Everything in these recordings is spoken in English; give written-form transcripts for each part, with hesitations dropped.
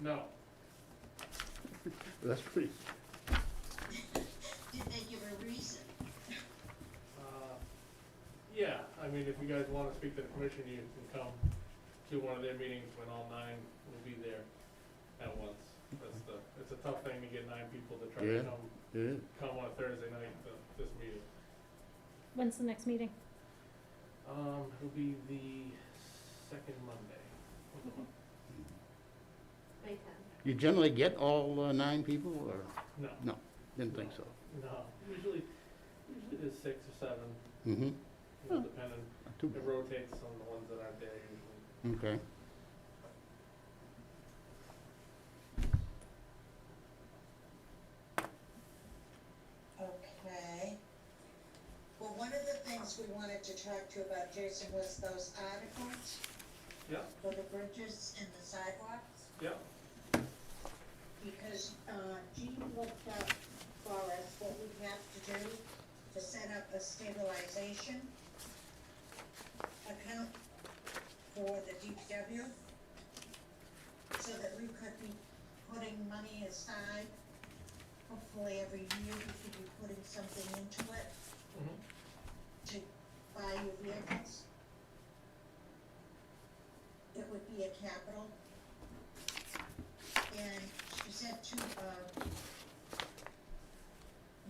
No. That's pretty, Did they give a reason? Yeah, I mean, if you guys want to speak to the commission, you can come to one of their meetings when all 9 will be there at once. It's a tough thing to get 9 people to try Yeah. to yeah. come on a Thursday night to this meeting. When's the next meeting? It'll be the second Monday of the month. May 10th. You generally get all 9 people, or? No, No, didn't think so. no, usually it's 6 or 7, Mm-hmm, you know, depending. not too It bad. rotates on the ones that aren't there usually. Okay. Okay. Well, one of the things we wanted to talk to you about, Jason, was those articles Yeah, for the bridges and the sidewalks. yeah, Because Jean looked up for us what we have to do to set up a stabilization account for the DPW, so that we could be putting money aside. Hopefully every year we could be putting something into it mhm, to buy your vehicles. It would be a capital. And she said to,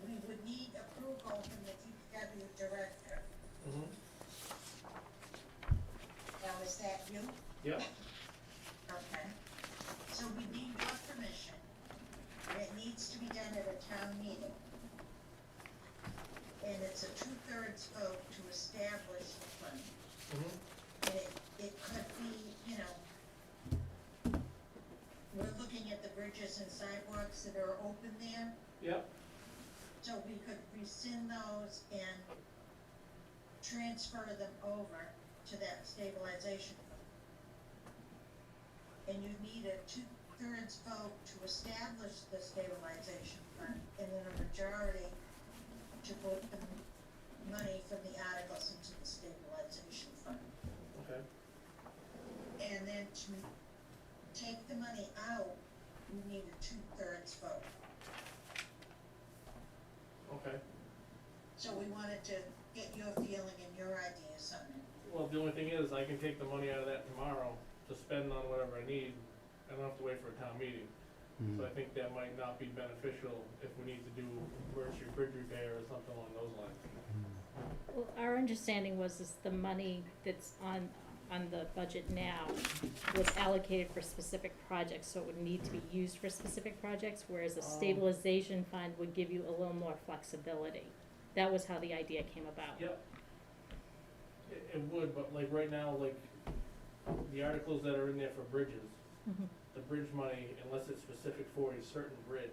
we would need approval from the DPW director. mhm, Now, is that you? yeah, Okay. So we need your permission, and it needs to be done at a town meeting. And it's a 2/3 vote to establish the fund. mhm, And it could be, you know, we're looking at the bridges and sidewalks that are open there, yeah, so we could rescind those and transfer them over to that stabilization fund. And you need a 2/3 vote to establish the stabilization fund, and then a majority to put the money from the articles into the stabilization fund. okay, And then to take the money out, you need a 2/3 vote. okay. So we wanted to get your feeling and your ideas on it. Well, the only thing is, I can take the money out of that tomorrow to spend on whatever I need. I don't have to wait for a town meeting. So I think that might not be beneficial if we need to do emergency bridge repair or something along those lines. Well, our understanding was is the money that's on the budget now was allocated for specific projects, so it would need to be used for specific projects, whereas a stabilization fund would give you a little more flexibility. That was how the idea came about. Yep. It would, but like right now, like the articles that are in there for bridges, Mhm. the bridge money, unless it's specific for a certain bridge,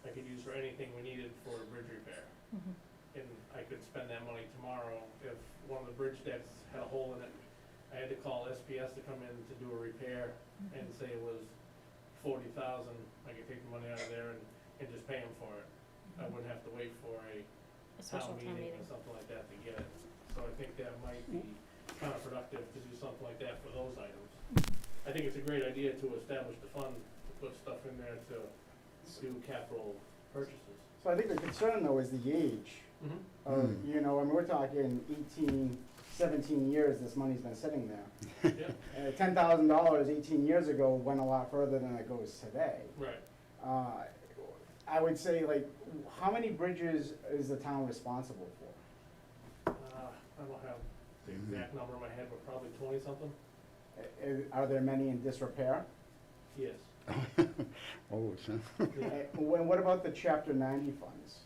I could use for anything we needed for a bridge repair. Mhm. And I could spend that money tomorrow if one of the bridge decks had a hole in it. I had to call SPS to come in to do a repair and say it was 40,000, I could take the money out of there and just pay them for it. I wouldn't have to wait for A a special town town meeting meeting. or something like that to get it. So I think that might be counterproductive to do something like that for those items. I think it's a great idea to establish the fund, to put stuff in there to do capital purchases. So I think the concern though is the age. Mm-hmm. You know, I mean, we're talking 18, 17 years this money's been sitting there. Yeah, $10,000 18 years ago went a lot further than it goes today. right. I would say, like, how many bridges is the town responsible for? I don't have the exact number in my head, but probably 20-something. Are there many in disrepair? Yes. Oh, it's, Yeah. What about the Chapter 90 funds?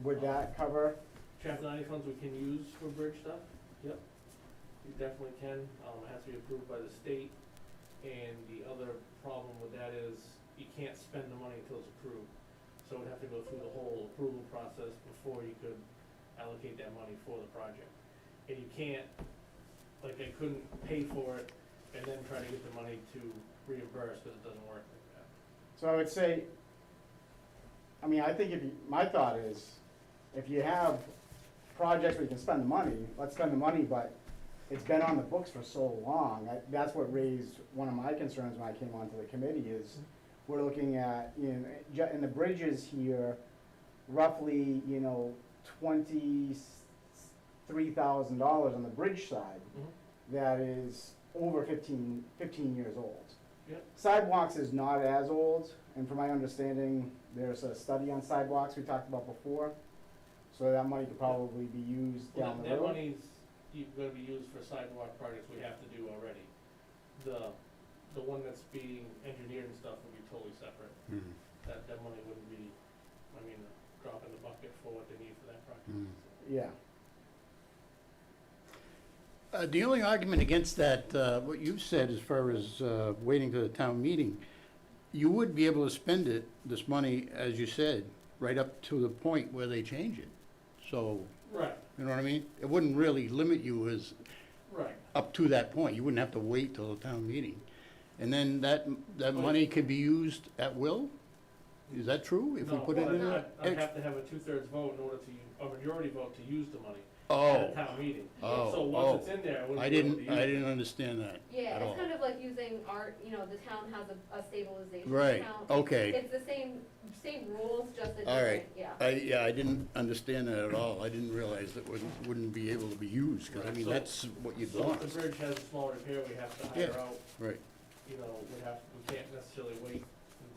Would that cover? Chapter 90 funds we can use for bridge stuff, yep. You definitely can, it has to be approved by the state, and the other problem with that is you can't spend the money until it's approved. So we'd have to go through the whole approval process before you could allocate that money for the project. And you can't, like, I couldn't pay for it and then try to get the money to reimburse, because it doesn't work like that. So I would say, I mean, I think my thought is, if you have projects where you can spend the money, let's spend the money, but it's been on the books for so long. That's what raised one of my concerns when I came onto the committee is, we're looking at, in the bridges here, roughly, $23,000 on the bridge side. Mhm. That is over 15 years old. Yep. Sidewalks is not as old, and from my understanding, there's a study on sidewalks we talked about before. So that money could probably be used Well, down the that road. money's gonna be used for sidewalk projects we have to do already. The one that's being engineered and stuff would be totally separate. Mhm. That money wouldn't be, I mean, a drop in the bucket for what they need for that project. Mhm. Yeah. The only argument against that, what you said as far as waiting to the town meeting, you would be able to spend this money, as you said, right up to the point where they change it. So, Right, you know what I mean? It wouldn't really limit you as, right. up to that point. You wouldn't have to wait till the town meeting. And then that money could be used at will? Is that true? If we No, put it in well, a... I'd have to have a 2/3 vote in order to, a majority vote to use the money at Oh, a town meeting. oh, So oh. once it's in there, I wouldn't I be able to use didn't, I it. didn't understand that Yeah, at all. it's kind of like using our, the town has a stabilization Right, account. okay. It's the same rules, just a All right. different, yeah. I didn't understand that at all. I didn't realize that wouldn't be able to be used, because I mean, So- that's what you'd So want. if the bridge has a small repair, we have to Yeah. hire out, Right. we can't necessarily wait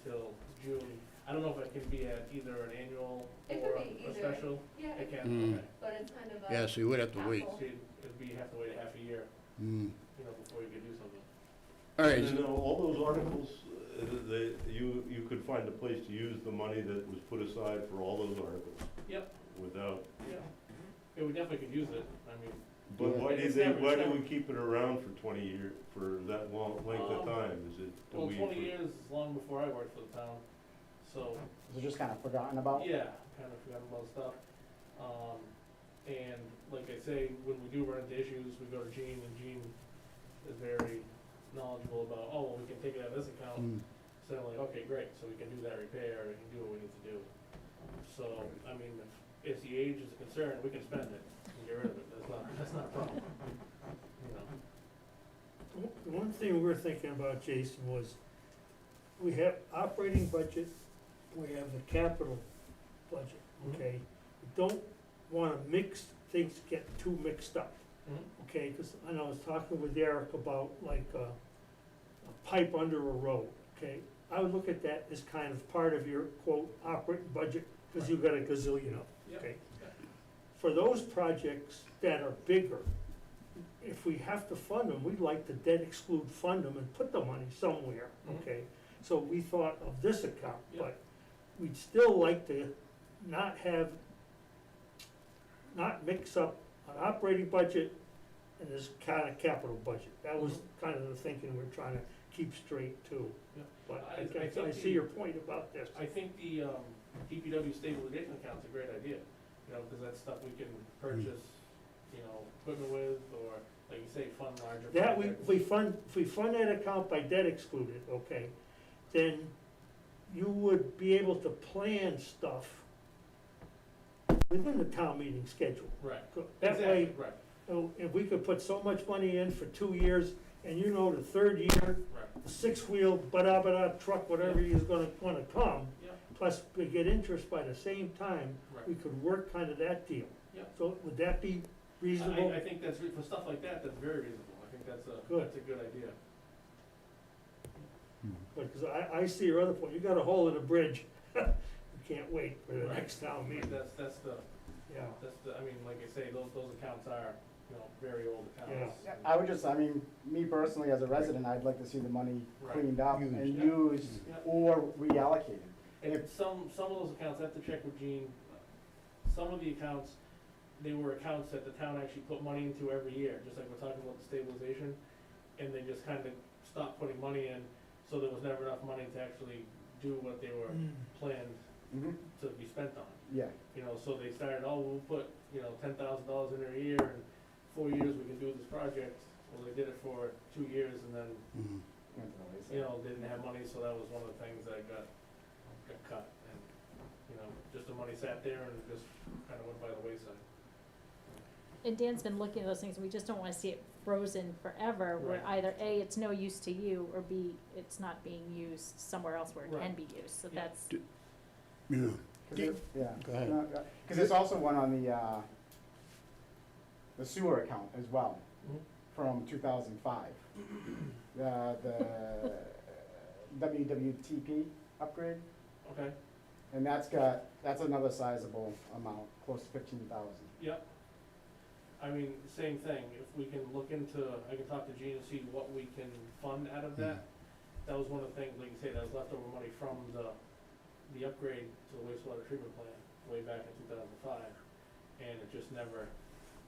until June. I don't know if it can be at either an annual It or could be a either. special. Yeah, It can, Mm. okay. but it's kind of a. Yeah, so you would have to wait. hassle. So you have to wait a half a year, Mm. before you can do something. All right, And all those articles, you could find a place to use the money that was put aside for all those articles Yep, without, yeah. Yeah, we definitely could use it, I mean, but Yeah. why do we keep it around for 20 years, for that long length of time? Is it, do well, we? 20 years is long before I worked for the town, so, So just kind of forgotten about? yeah, kind of forgot about stuff. And like I say, when we do run into issues, we go to Gene, and Gene is very knowledgeable about, oh, well, we can take it out of this account. Mm. So I'm like, okay, great, so we can do that repair, and do what we need to do. So, I mean, if the age is a concern, we can spend it, and get rid of it, that's not a problem, you know? The one thing we were thinking about, Jason, was we have operating budget, we have the capital budget, Mhm. okay? We don't wanna mix, things get too mixed up, Mhm. okay? Cause I know I was talking with Eric about like a pipe under a road, okay? I would look at that as kind of part of your quote operating budget, cause you got a gazillion of, Yep. okay? Yep. For those projects that are bigger, if we have to fund them, we'd like to debt exclude fund them and put the money somewhere, Mhm. okay? So we thought of this account, Yep. but we'd still like to not mix up an operating budget and this kind of capital budget. That was kind of the thinking we're trying to keep straight too. Yep. But I think I see your point about this. I think the DPW stabilization account's a great idea, because that's stuff we can purchase, equipment with, or, like you say, fund larger That, projects. if we fund that account by debt excluded, okay, then you would be able to plan stuff within the town meeting schedule. Right, That way, exactly, right, if we could put so much money in for 2 years, and the third year, right, the six-wheel, bada-bada truck, whatever is gonna come, Yep. plus we get interest by the same time, right. we could work kind of that deal. Yep. So would that be reasonable? I think that's, for stuff like that, that's very reasonable, I think that's Good. a good idea. Because I see your other point, you got a hole in the bridge, you can't wait for the Right. next town meeting, That's yeah. like I say, those accounts are, very old accounts. I would just, me personally, as a resident, I'd like to see the money Right. cleaned up and Used. Yeah. used Yeah. or reallocated. And some of those accounts, I have to check with Gene, some of the accounts, they were accounts that the town actually put money into every year, just like we're talking about the stabilization, and they just kind of stopped putting money in, so there was never enough money to actually do what they were planned Mhm. to be spent on. Yeah, So they started, we'll put, $10,000 in there a year, and 4 years we can do this project. Well, they did it for 2 years, and then, Mhm. went to the wayside. they didn't have money, so that was one of the things that got cut. And, just the money sat there and it just kind of went by the wayside. and Dan's been looking at those things, we just don't wanna see it frozen forever, where Right. either A, it's no use to you, or B, it's not being used somewhere else where it can Right. be used, so Yeah. that's, Yeah. 'Cause it- yeah. Go ahead. No, cause there's also one on the sewer account as well, Mhm. from 2005. The WWTP upgrade, Okay, and that's another sizable amount, close to 15,000. yep. I mean, same thing, if we can look into, I can talk to Gene and see what we can fund out of that. That was one of the things, like you say, that was leftover money from the upgrade to the wastewater treatment plant way back in 2005. And it just never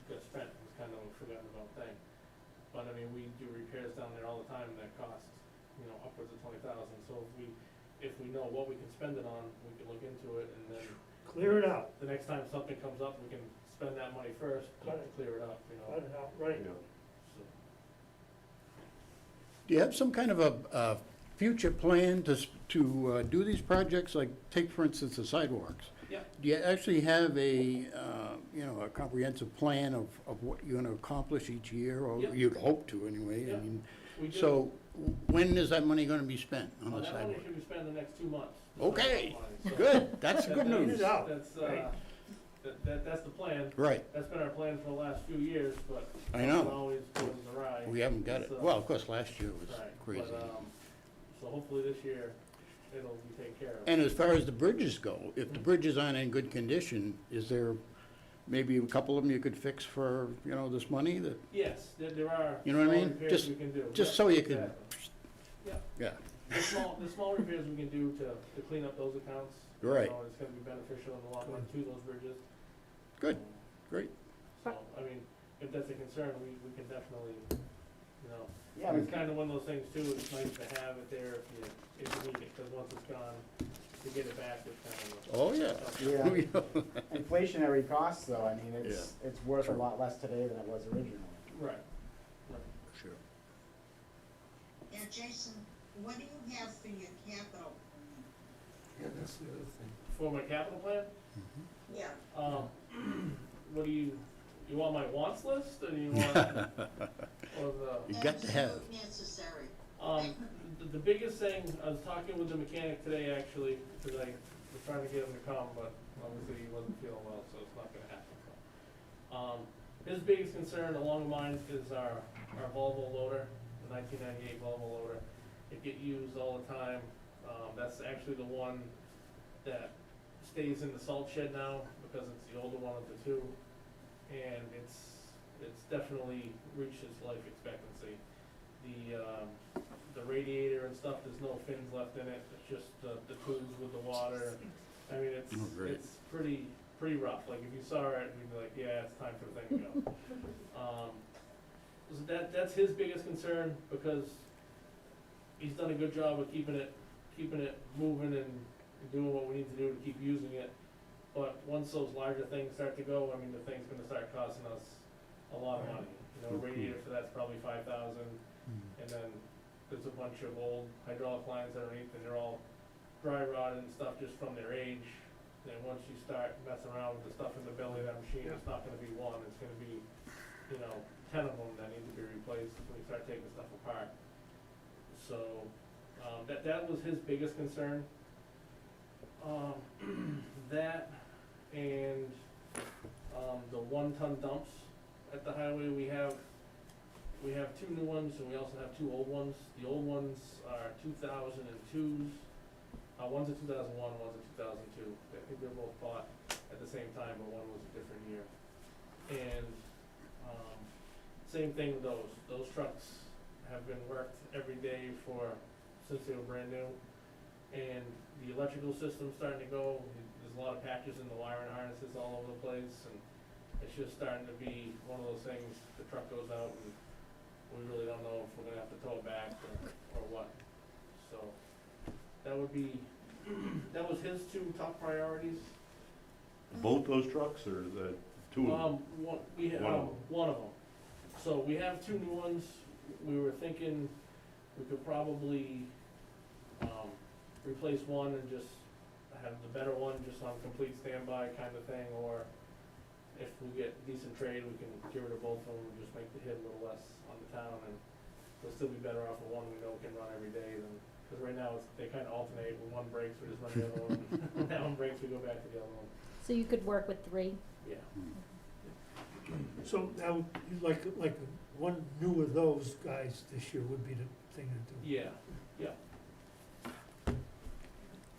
got spent, it was kind of a forgotten about thing. But I mean, we do repairs down there all the time and that costs, upwards of 20,000. So if we know what we can spend it on, we can look into it, and then Clear it out, the next time something comes up, we can spend that money first to Got it. clear it up, cut it out, right. Yeah. So, Do you have some kind of a future plan to do these projects, like, take for instance the sidewalks? Yeah. Do you actually have a comprehensive plan of what you're gonna accomplish each year, or Yeah. you'd hope to anyway? Yeah. I mean, we do. so when is that money gonna be spent on the That money sidewalk? should be spent in the next 2 months. Okay, So good, that's good that- Clean news. it out. That's, Right. that's the plan. Right, That's been our plan for the last few years, but I know. something always goes awry. we haven't got it. So- Well, of course, last year was Right, crazy. but, so hopefully this year, it'll be taken care of. And as far as the bridges go, if the bridges aren't in good condition, is there maybe a couple of them you could fix for, this money that, Yes, there are You know what I small mean? repairs Just- we can do. just Yep, so you can- exactly. yeah, The small repairs we can do to clean up those accounts. Right. It's gonna be beneficial in the long run to those bridges. good, great. So, I mean, if that's a concern, we can definitely, Yeah, I mean, it's kind of one of those things too, it's nice to have it there if you need it, because once it's gone, to get it back is kind of. Oh, yeah. yeah. Inflationary costs, though, I mean, it's worth a True. lot less today than it was originally. Right, right. Sure. Yeah, Jason, what do you have for your capital? Yeah, that's the other thing. For my capital plan, Yeah, what do you want my wants list, or do you want, or You got to have. absolute necessary. the biggest thing, I was talking with the mechanic today, actually, because I was trying to get him to come, but obviously he wasn't feeling well, so it's not gonna happen, so. His biggest concern along the lines is our Volvo loader, the 1998 Volvo loader. It get used all the time. That's actually the one that stays in the salt shed now, because it's the older one of the two. And it's definitely reached its life expectancy. The radiator and stuff, there's no fins left in it, it's just the tubes with the water. I mean, Oh, great. it's pretty rough, like if you saw it, you'd be like, yeah, it's time for the thing to go. So that's his biggest concern, because he's done a good job of keeping it moving and doing what we need to do to keep using it. But once those larger things start to go, I mean, the thing's gonna start costing us a lot of money. Radiator for that's probably 5,000, and then there's a bunch of old hydraulic lines underneath, and they're all dry rotted and stuff just from their age. And once you start messing around with the stuff in the belly of that machine, it's not gonna be one, it's gonna be, 10 of them that need to be replaced when you start taking stuff apart. So, that was his biggest concern. That and, the 1-ton dumps at the highway, we have 2 new ones and we also have 2 old ones. The old ones are 2002s. One's a 2001, one's a 2002. I think they're both bought at the same time, but one was a different year. And, same thing with those. Those trucks have been worked every day since they were brand new. And the electrical system's starting to go. There's a lot of patches in the wiring harnesses all over the place, and it's just starting to be one of those things, the truck goes out and we really don't know if we're gonna have to tow it back or what. So, that was his 2 top priorities. Both those trucks, or the two of them? One of them. So we have 2 new ones. We were thinking we could probably, replace one and just have the better one just on complete standby kind of thing, or if we get decent trade, we can get rid of both of them and just make the hit a little less on the town, and we'll still be better off with one we know can run every day than, cause right now it's, they kinda alternate, when one breaks, we just run the other one, when that one breaks, we go back to the other one, So you could work with 3? yeah. So now, you'd like one new of those guys this year would be the thing to do. Yeah, yeah.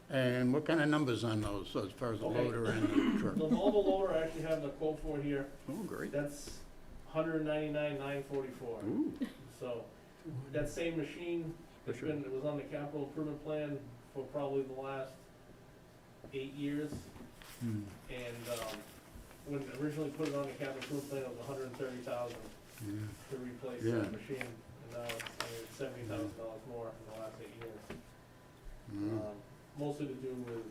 And what kind of numbers on those, as far as the Okay. loader and the truck? The mobile loader, I actually have the quote for here, Oh, great. that's $199,944. Ooh, So, that same machine, it's For sure. been, it was on the capital improvement plan for probably the last 8 years. Hmm. And, when originally put it on the capital improvement plan, it was $130,000 Yeah. to replace Yeah. that machine. And now it's, I mean, it's $70,000 more in the last 8 years. Mm. Mostly to do with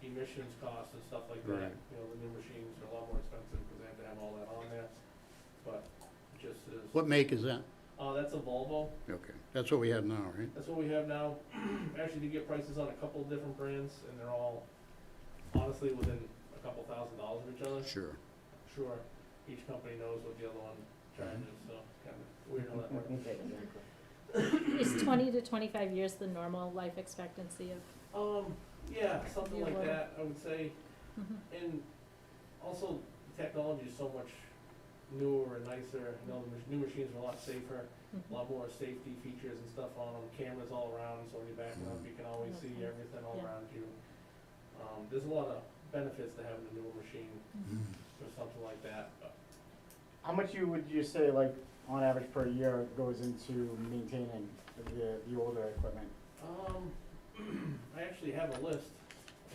emissions costs and stuff like that. Right. You know, the new machines are a lot more expensive because they have to have all that on there, but just as, What make is that? that's a Volvo. Okay, that's what we have now, right? That's what we have now. Actually, did get prices on a couple of different brands, and they're all honestly within a couple $1,000s of each other. Sure. Sure, each company knows what the other one charges, so kind of weird how that works. Is 20 to 25 years the normal life expectancy of? Yeah, something Your like loader. that, I would say. And also, the technology is so much newer and nicer, you know, the new machines are a lot safer, a lot more safety features and stuff on them, cameras all around, so when you're backing up, you can always see Okay. everything all Yeah. around you. There's a lot of benefits to having a newer machine Mm. or something like that, but, How much would you say, like, on average per year goes into maintaining the older equipment? I actually have a list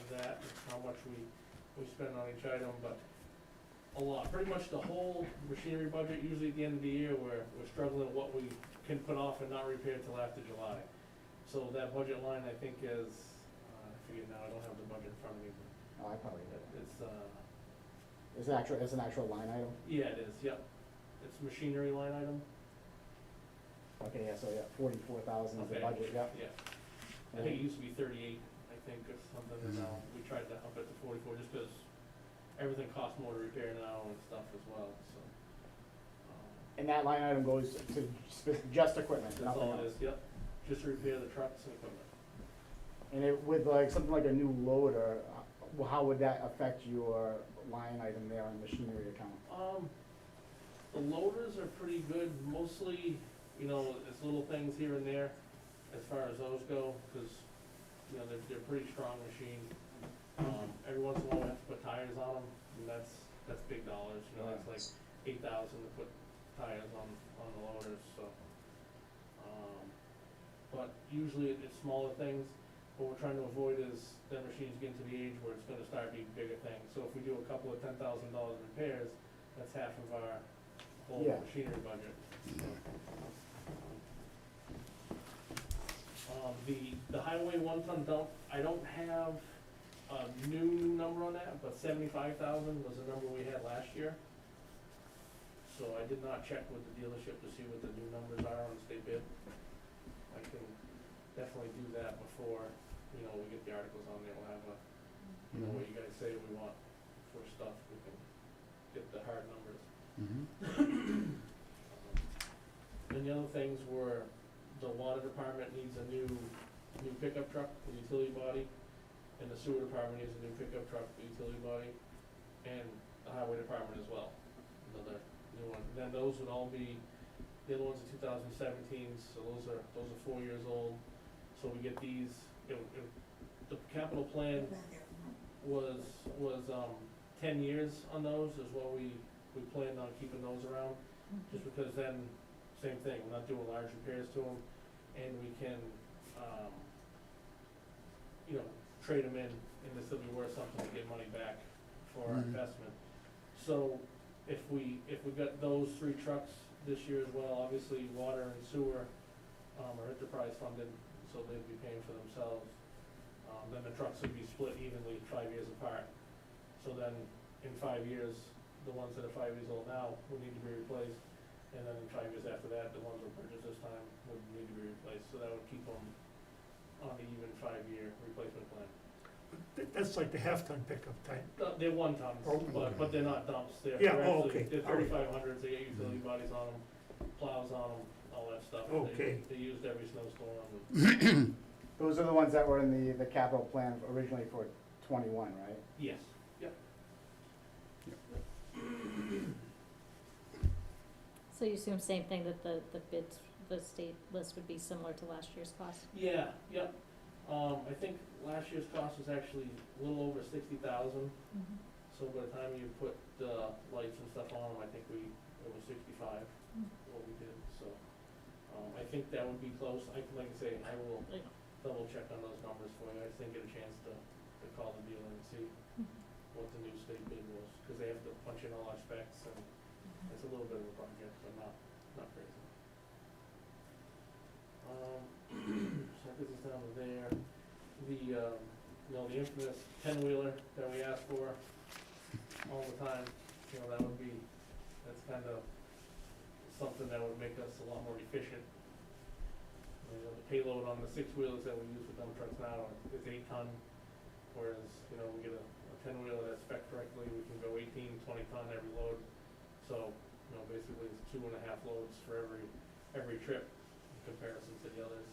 of that, how much we spend on each item, but a lot, pretty much the whole machinery budget, usually at the end of the year, we're struggling what we can put off and not repair till after July. So that budget line, I think, is, I forget now, I don't have the budget in front of me, Oh, I probably but did. it's, It's an actual line item? yeah, it is, yep. It's machinery line item, Okay, yeah, so yeah, 44,000 is the Okay. budget, yeah. yeah. I think it used to be 38, I think, or something, and now we tried to up it to 44, just because everything costs more to repair now and stuff as well, so. And that line item goes to just equipment, That's nothing all else? it is, yep, just to repair the trucks and equipment. And it, with like, something like a new loader, how would that affect your line item there on machinery account? The loaders are pretty good, mostly, you know, it's little things here and there as far as those go, because, you know, they're pretty strong machine. Every once in a while we have to put tires on them, and that's big dollars, you know, that's like 8,000 to put tires on the loaders, so. But usually it's smaller things. What we're trying to avoid is the machines getting to the age where it's gonna start being bigger things. So if we do a couple of $10,000 repairs, that's half of our whole Yeah. machinery budget. The highway 1-ton dump, I don't have a new number on that, but 75,000 was the number we had last year. So I did not check with the dealership to see what the new numbers are on state bid. I can definitely do that before, you know, we get the articles on there, we'll have a, you know, what you guys say we want for stuff, we can get the hard numbers. Mhm. And the other things were, the water department needs a new pickup truck, a utility body, and the sewer department needs a new pickup truck, a utility body, and the highway department as well, another new one. Then those would all be, the other ones are 2017s, so those are 4 years old. So we get these, the capital plan was 10 years on those is what we planned on keeping those around, just because then, same thing, we're not doing large repairs to them, and we can, you know, trade them in, and this will be worth something to get money back for our Mhm. investment. So if we got those 3 trucks this year as well, obviously water and sewer are enterprise funded, so they'd be paying for themselves. Then the trucks would be split evenly 5 years apart. So then in 5 years, the ones that are 5 years old now would need to be replaced. And then in 5 years after that, the ones we purchased this time would need to be replaced. So that would keep them on the even 5-year replacement plan. That's like the half-ton pickup type. They're 1 tons, Oh. but they're not dumps, they're Yeah, they're oh, actually, okay. they're All right. 3500s, they get utility bodies on them, plows on them, all that stuff. Okay. They used every snowstorm, and, Those are the ones that were in the capital plan originally for 21, right? yes, yep. So you assume same thing, that the bids, the state list would be similar to last year's cost? Yeah, yep. I think last year's cost was actually a little over 60,000, Mhm. so by the time you put lights and stuff on them, I think it was 65, what we did, so. I think that would be close, like I say, I will Yeah. double check on those numbers for you, I just didn't get a chance to call the dealer and see what the new state bid was, cause they have to punch in all our specs, and it's a little bit of a project, but not crazy. So that gets us down to there. The infamous 10-wheeler that we ask for all the time, that's kind of something that would make us a lot more efficient. The payload on the 6-wheelers that we use for dump trucks now is 8 ton, whereas, we get a 10-wheeler that's spec'd correctly, we can go 18, 20 ton every load. So, basically it's 2.5 loads for every trip in comparison to the others.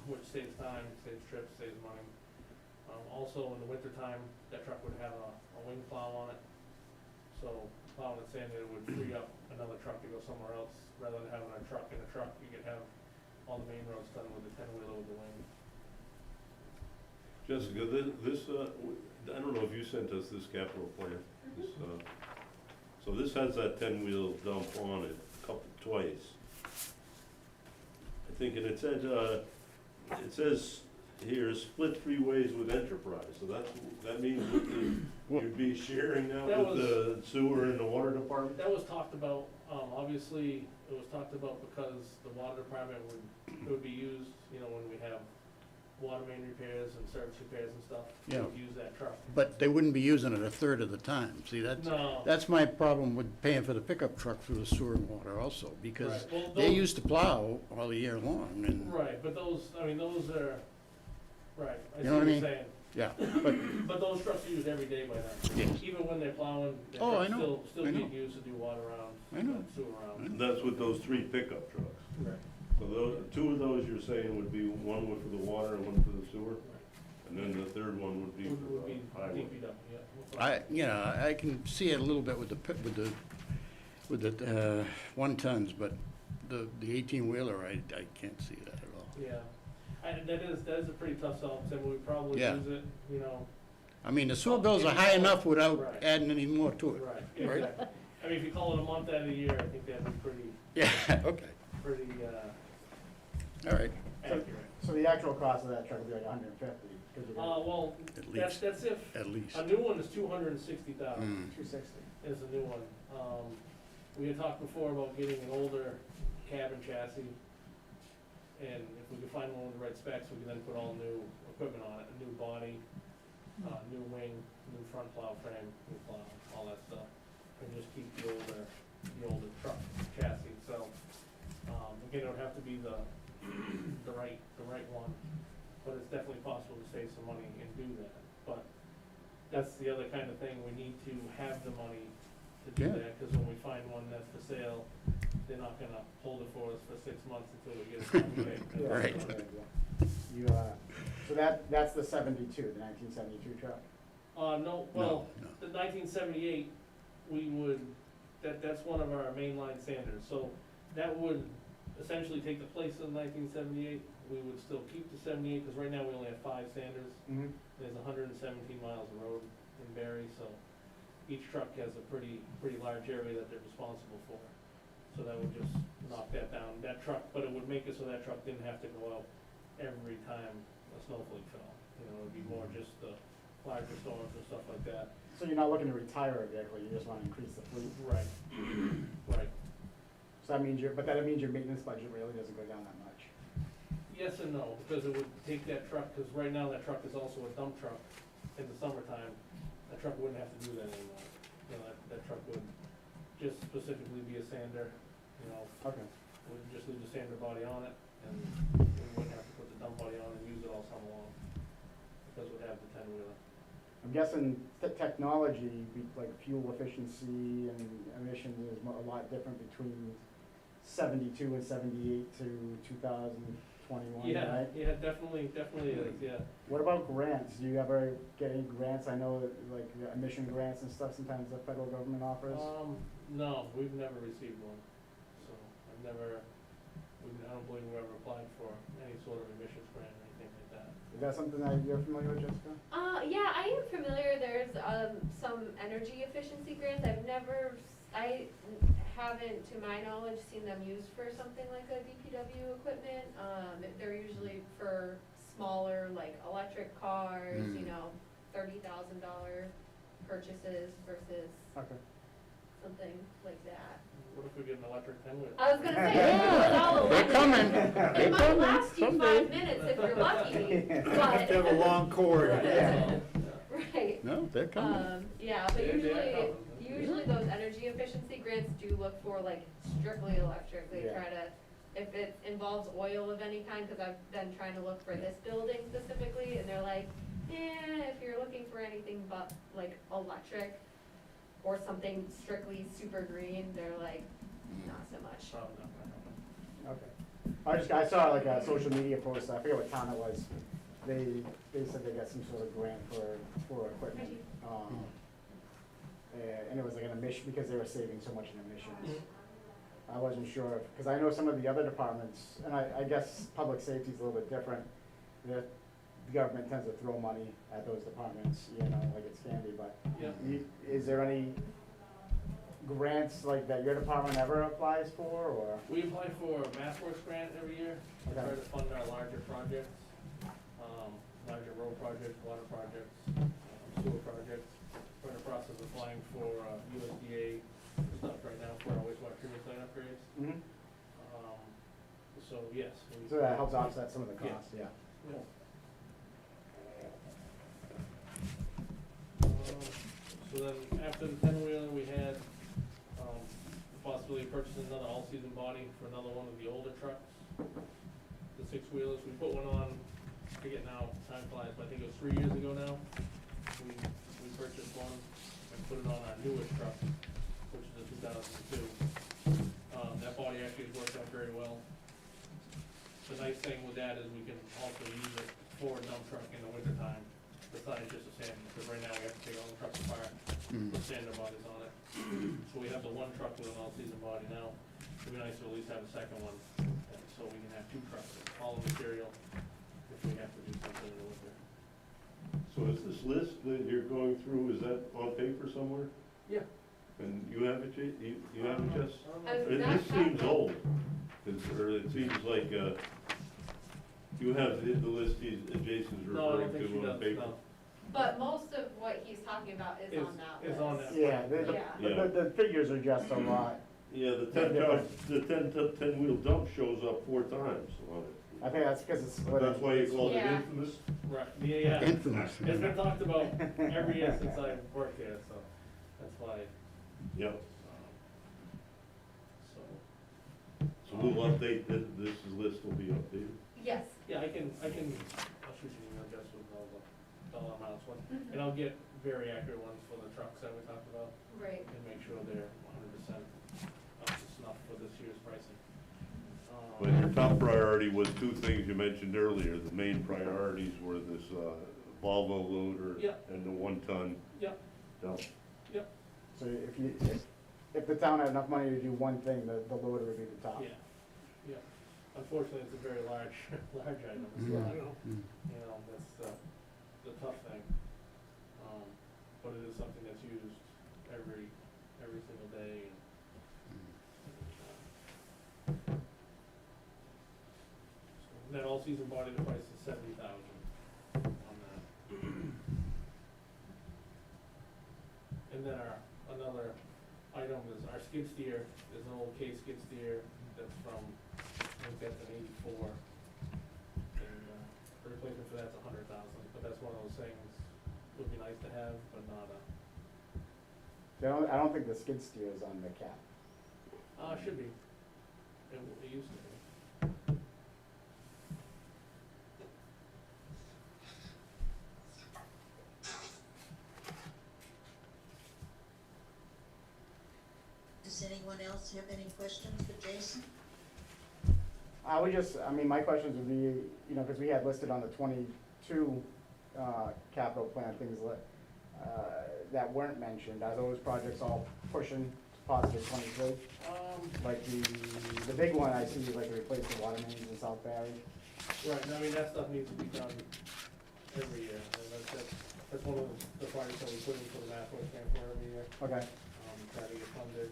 Which saves time, saves trips, saves money. Also, in the wintertime, that truck would have a wing plow on it. So plowing and sanding it would free up another truck to go somewhere else, rather than having a truck in a truck, you could have all the main roads done with the 10-wheeler with the wing. Jessica, I don't know if you sent us this capital plan, so this has that 10-wheel dump on it twice. I think, and it says here, split 3 ways with enterprise, so that means you'd be sharing that That with the sewer and the water department? That was talked about, obviously, it was talked about because the water department would be used, when we have water main repairs and service repairs and stuff. Yeah. We would use that truck. But they wouldn't be using it a third of the time. See, No. that's my problem with paying for the pickup truck for the sewer and water also, because Right. Well, they those- used to plow all year long, and, Right, but those are, right, I You see know what I what you're mean? saying. yeah, but, But those trucks are used every day by them. Yes. Even when they're plowing, the Oh, I trucks know, still I know. get used to do water rounds, I know. sewer rounds. That's with those 3 pickup trucks. Right. So 2 of those you're saying would be, one would for the water and one for the sewer? And then the third one would be for Would be the highway. DPW, yeah. I can see it a little bit with the 1 tons, but the 18-wheeler, I can't see that at all. Yeah, that is a pretty tough sell, so we probably Yeah. use it, I mean, the sewer bills are high enough without Right. adding any more to it. right, Right. exactly. I mean, if you call it a month out of the year, I think that'd be pretty, Yeah, okay, all right, accurate. So the actual cost of that truck would be like 150, because you're gonna, Well, at that's least, if, at least. a new one is 260,000. Mm. 260. Is a new one. We had talked before about getting an older cabin chassis, and if we could find one with the right specs, we could then put all new equipment on it, a new body, new wing, new front plow frame, new plow, all that stuff, and just keep the older truck chassis, so, again, it would have to be the right one, but it's definitely possible to save some money and do that, but that's the other kind of thing, we need to have the money to do Yeah. that, cause when we find one that's for sale, they're not gonna hold it for us for 6 months until we get it done. Okay. Yeah, Right. that's a good idea. You, so that's the 72, the 1972 truck? No, well, No, the 1978, that's one of our mainline sanders, so that would essentially take the place of the 1978. We would still keep the 78, because right now we only have 5 sanders. Mm-hmm. There's 117 miles of road in Barre, so each truck has a pretty large area that they're responsible for. So that would just knock that down. That truck, but it would make it so that truck didn't have to go out every time a snowflake fell. It'd be more just the larger storms and stuff like that. So you're not looking to retire a vehicle, you just wanna increase the fleet? Right, right. So that means your maintenance budget really doesn't go down that much? Yes and no, because it would take that truck, because right now that truck is also a dump truck in the summertime. That truck wouldn't have to do that anymore. That truck would just specifically be a sander, Okay. we'd just leave the sander body on it, and we wouldn't have to put the dump body on and use it all summer long. because we have the 10-wheeler. I'm guessing technology, like fuel efficiency and emissions is a lot different between 72 and 78 to 2021, Yeah, right? yeah, definitely is, yeah. What about grants? Do you ever get any grants? I know that like emission grants and stuff sometimes the federal government offers. No, we've never received one, so I don't believe we've ever applied for any sort of emissions grant or anything like that. Is that something that you're familiar with, Jessica? Yeah, I am familiar, there's, some energy efficiency grants, I haven't, to my knowledge, seen them used for something like a DPW equipment. They're usually for smaller, like electric cars, you know, $30,000 purchases versus Okay. something like that. What if we get an electric 10-wheeler? I was gonna say, it's all They're electric. coming. It They're might coming last you someday. 5 minutes if you're lucky, Have to have a but, long cord. Yeah. right. No, they're coming. Yeah, but They are coming. usually those energy efficiency grants do look for like strictly electric. They Yeah. try to, if it involves oil of any kind, cause I've been trying to look for this building specifically, and they're like, if you're looking for anything but like electric or something strictly super green, they're like, not so much. Probably not gonna happen. Okay. I saw like a social media post, I forget what town it was. They said they got some sort of grant for equipment. And it was like an emission, because they were saving so much in emissions. I wasn't sure, because I know some of the other departments, and I guess public safety is a little bit different. The government tends to throw money at those departments, you know, like it's candy, but Yeah. is there any grants like that your department ever applies for, or? We apply for a MassWorks grant every year to try Okay. to fund our larger projects, larger road projects, water projects, sewer projects. We're in the process of applying for USDA stuff right now for our wastewater treatment plant upgrades. Mhm. So yes. So that helps offset some of the Yeah. costs, yeah. Yeah. So then after the 10-wheeler, we had the possibility of purchasing another all-season body for another one of the older trucks. The 6-wheelers, we put one on, I forget now, time flies, but I think it was 3 years ago now. We purchased one and put it on our newest truck, which is a 2002. That body actually has worked out very well. The nice thing with that is we can also use it for a dump truck in the wintertime, besides just a sander, because right now we have to take all the trucks apart, put sander bodies on it. So we have the one truck with an all-season body now. It'd be nice to at least have a second one, and so we can have 2 trucks, all the material, if we have to do something in the winter. So is this list that you're going through, is that on paper somewhere? Yeah. And you have it, you have it, Jess? I've This seems old, or it seems like, you have the list Jason's No, I don't referring think she to on does, paper. no. But most of what he's talking about is on that list. Is on that. Yeah, Yeah. the figures are just a lot. Yeah, the 10-wheel dump shows up 4 times on it. I think that's because it's split. That's why you call it Yeah. infamous? Right, yeah. Infamous. It's been talked about every year since I've worked here, so that's why, Yep. so. So we'll update, this list will be updated. Yes. Yeah, I'll shoot you an email just with all the dollar amounts, Mhm. and I'll get very accurate ones for the trucks that we talked about, Right. and make sure they're 100% up to snuff for this year's pricing. But your top priority was 2 things you mentioned earlier. The main priorities were this Volvo loader Yep. and the 1-ton Yep. dump. So if the town had enough money to do one thing, the loader would be the top. Yeah, yeah. Unfortunately, it's a very large, large item, so, Yeah. you know, that's the tough thing. But it is something that's used every single day. So that all-season body, the price is $70,000 on that. And then another item is our skid steer, is an old K skid steer that's from, I think that's an '84. And, the replacement for that's $100,000, but that's one of those things, would be nice to have, but not I don't think the skid steer is on the cap. should be. It used to be. anyone else have any questions for Jason? My questions would be, because we had listed on the 22 capital plan things that weren't mentioned. Are those projects all pushing to possibly 23? Like the big one I see is like to replace the water mains in South Barre. Right, I mean, that stuff needs to be done every year, and that's one of the projects that we put into the math work plan for every year, Okay. try to get funded.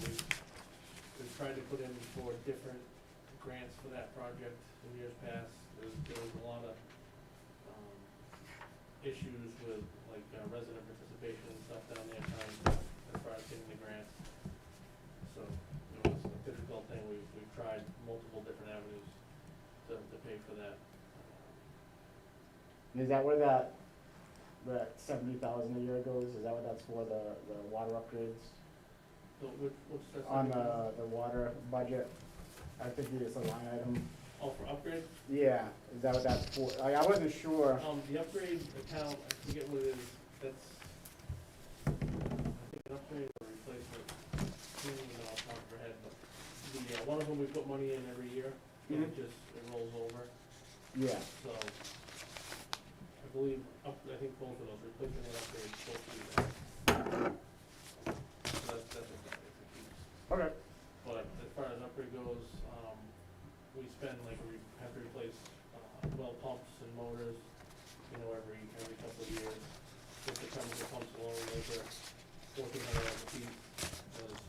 We've tried to put in for different grants for that project in years past. There was a lot of, issues with, like, resident participation and stuff down there, trying to, as far as getting the grants. So, it was a difficult thing, we've tried multiple different avenues to pay for that. Is that where that 70,000 a year goes? Is that what that's for, the water upgrades? So what's that? On the water budget? I think it's a line item. Oh, for upgrade? Yeah, is that what that's for? I wasn't sure. The upgrade account, I forget what it is, that's, I think an upgrade or replacement, I don't even know off the top of my head, but one of them we put money in every year, and it rolls over, Yeah. so, I believe, I think both of those, replacement and upgrade, both do that. So that's what that is, it keeps. Okay. But as far as upgrade goes, we spend, like, we have to replace, well pumps and motors, every couple of years. Just the chemical pumps alone, those are $1,400 a piece,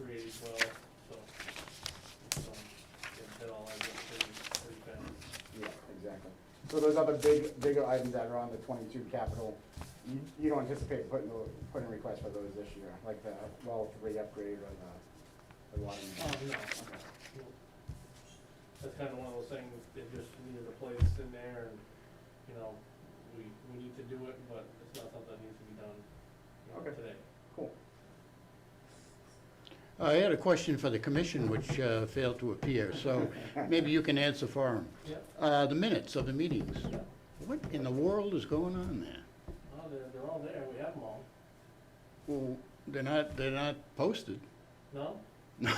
$380 so, that all adds up pretty fast. Yeah, exactly. So those other bigger items that are on the 22 capital, you don't anticipate putting requests for those this year, like the well 3 upgrade or the water main? No. Okay. No. That's kind of one of those things, it just needed a place in there, and, we need to do it, but it's not something that needs to be done, Okay. today. Cool. I had a question for the commission, which failed to appear, so maybe you can answer for him. Yeah. The minutes of the meetings, Yeah. what in the world is going on there? Oh, they're all there, we have them all. Well, they're not posted. No? No.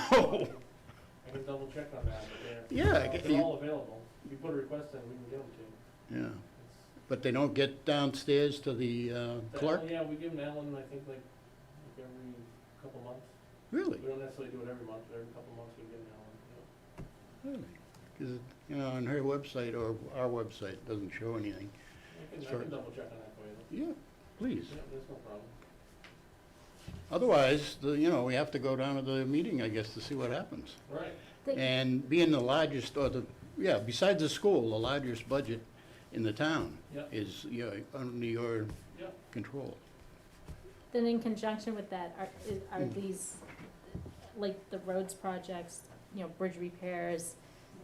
I can double check on that, but they're all available. If you put a request in, we can get them to you. Yeah, but they don't get downstairs to the clerk? Yeah, we give them to Ellen, I think, like every couple months. Really? We don't necessarily do it every month, but every couple months we give them to Ellen, Really? Because, on her website or our website, it doesn't show anything. I can double check on that for you. Yeah, please. Yeah, there's no problem. Otherwise, we have to go down to the meeting, I guess, to see what happens. Right. And being the largest, besides the school, the largest budget in the town Yep. is, under your Yep. control. Then in conjunction with that, are these, like the roads projects, bridge repairs,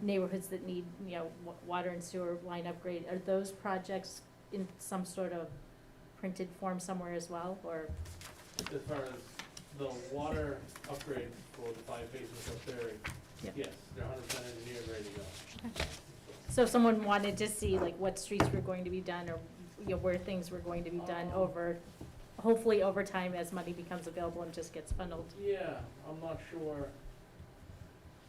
neighborhoods that need, water and sewer line upgrade, are those projects in some sort of printed form somewhere as well, or? As far as the water upgrades for the 5 phases of Barre, Yep. yes, they're 100% engineered, ready to go. So if someone wanted to see like what streets were going to be done, or, where things were going to be done hopefully over time as money becomes available and just gets funneled. Yeah, I'm not sure,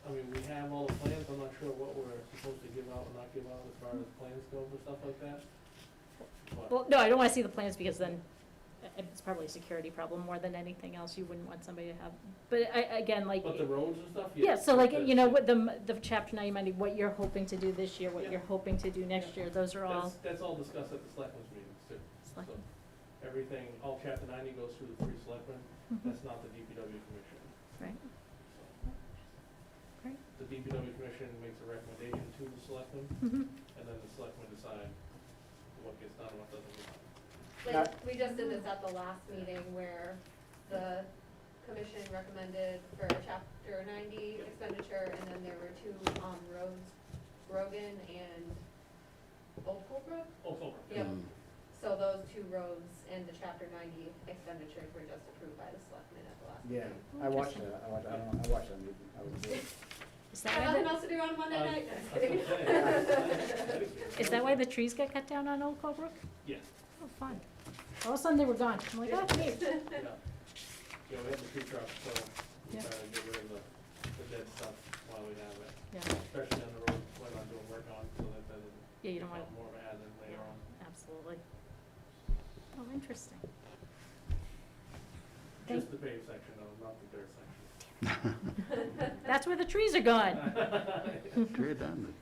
I mean, we have all the plans, I'm not sure what we're supposed to give out and not give out as far as plans go for stuff like that. But, Well, no, I don't wanna see the plans because then it's probably a security problem more than anything else. You wouldn't want somebody to have, but again, like. but the roads and stuff, Yeah, yes. so like, that's- what the chapter 90 money, what you're hoping to do this year, what Yeah. you're hoping to do next year, those are all. That's all discussed at the selectmen's meetings too. Select- So, everything, all chapter 90 goes through the 3 selectmen, Mhm. that's not the DPW commission. Right. So, Great. the DPW commission makes a recommendation to the selectmen, Mhm. and then the selectmen decide what gets done and what doesn't get done. Like, we just did this at the last meeting where the commission recommended for chapter 90 expenditure, and then there were 2, roads, Brogan and Old Colebrook? Oh, so, Yep. Mm. So those 2 roads and the chapter 90 expenditures were just approved by the selectmen at the last Yeah, meeting. I watched that. I watched that meeting. I was there. Is I that have why nothing else to do on Monday night? I was gonna say. is that why the trees got cut down on Old Colebrook? Yeah, Oh, fun. All of a sudden they were gone. I'm like, oh, neat. yeah. Yeah, we have the tree truck, so Yeah. Try to get rid of the dead stuff while we have it, Yeah, especially on the road we're not doing work on, so that doesn't yeah, you don't want, become more of a hazard later on. absolutely. Oh, interesting. Just the paved section though, not the dirt section. That's where the trees are going. Tear it down.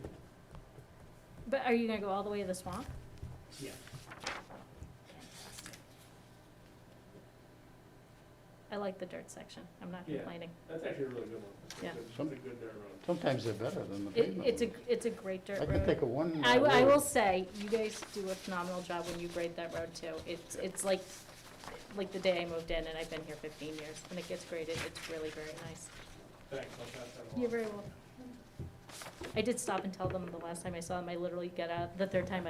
But are you gonna go all the way to the swamp? Yeah. I like the dirt section, I'm not Yeah. complaining. That's actually a really good one. It's a Yeah. good- Some- It's a good dirt road. Sometimes they're better than the It, pavement. it's a great dirt I road. could think of one. I will road. say, you guys do a phenomenal job when you grade that road too. It's like the day I moved in and I've been here 15 years. When it gets graded, it's really very nice. Thanks, I'll pass that along. You're very welcome. I did stop and tell them the last time I saw them, I literally got out, the third time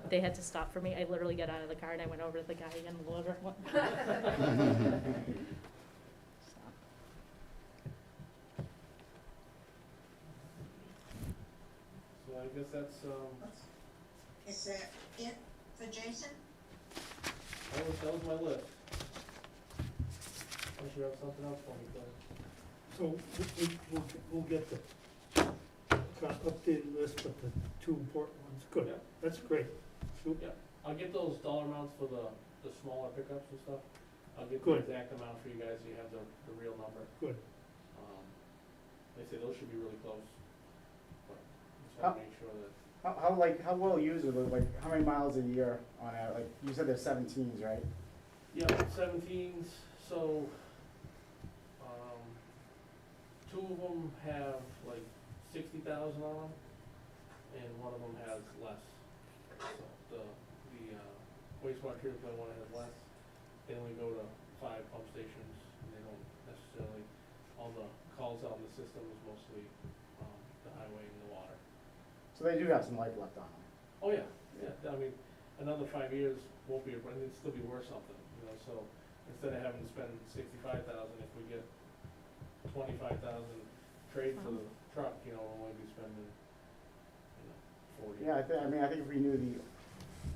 they had to stop for me, I literally got out of the car and I went over to the guy in the loader. So I guess that's, Is that it for Jason? that was my list. Unless you have something else for me, Claire. So we'll get the kind of updated list, but the two important ones, good, Yeah. that's great. Shoot. Yeah, I'll get those dollar amounts for the smaller pickups and stuff. I'll get the Good. exact amount for you guys, so you have the real number. Good. They say those should be really close. But just wanna make sure that, How well used are they, like, how many miles a year on average? Like, you said there's 17s, right? yeah, 17s, so, two of them have like 60,000 on them, and one of them has less. So the wastewater treatment plant one has less. They only go to 5 pump stations, and they don't necessarily, all the calls out in the system is mostly, the highway and the water. So they do have some life left on them. Oh, yeah, yeah, I mean, another 5 years won't be, but it'd still be worth something, you know, so instead of having to spend 65,000, if we get 25,000 trade for the truck, you know, we'll only be spending, 40. Yeah, I think if we knew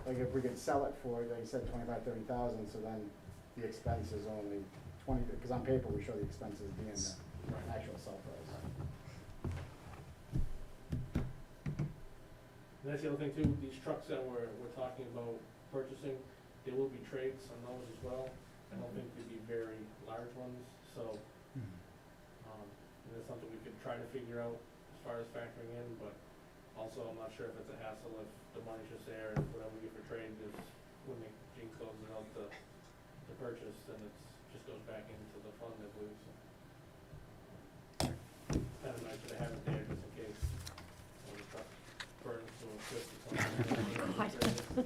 like, if we could sell it for, like you said, 25, 30,000, so then the expense is only 20, because on paper, we show the expenses being the Right. actual sell price. And that's the other thing too, these trucks that we're talking about purchasing, there will be trades on those as well. I don't think they'd be very large ones, so, and that's something we could try to figure out as far as factoring in, but also I'm not sure if it's a hassle if the money's just there and whatever we get for trade is, when Gene closes out the purchase, then it's, just goes back into the fund, I believe, so. Kind of nice to have it there just in case, when the truck burns to a crisp or something.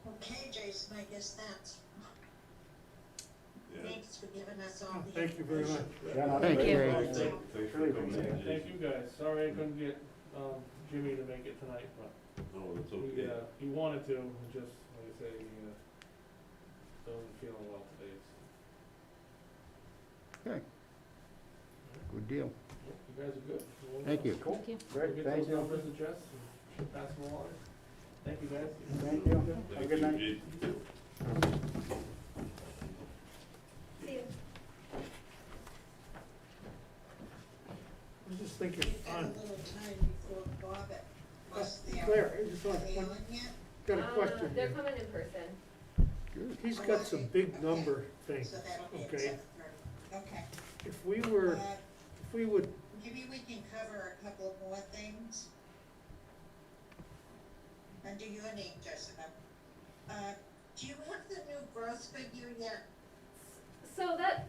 Okay, Jason, I guess that's, Yeah. thanks for giving us all the. Thank you very much. Yeah, no, Thank very you. good. Thanks for Really coming appreciate in, it. Thank Jason. you guys, sorry I couldn't get, Jimmy to make it tonight, but No, it's he, okay. he wanted to, just, like I say, he, doesn't feeling well today, so. Okay, good deal. Yeah, you guys are good. Thank you. Cool, Thank you. great, We'll thank get those you. numbers to Jess and she'll pass them along. Thank you, guys. Thank you. Have a Thank good you, night. Jason. See you. I was just thinking, We've got a on, little time before Quabbin was there. Claire, I just Are want they to, on yet? got a question They're here. coming in person. Good. He's got some big number things, So that'll be at okay? 7:30. Okay. If we would, Maybe we can cover a couple more things. Under your name, Jessica. Do you have the new growth figure yet? So that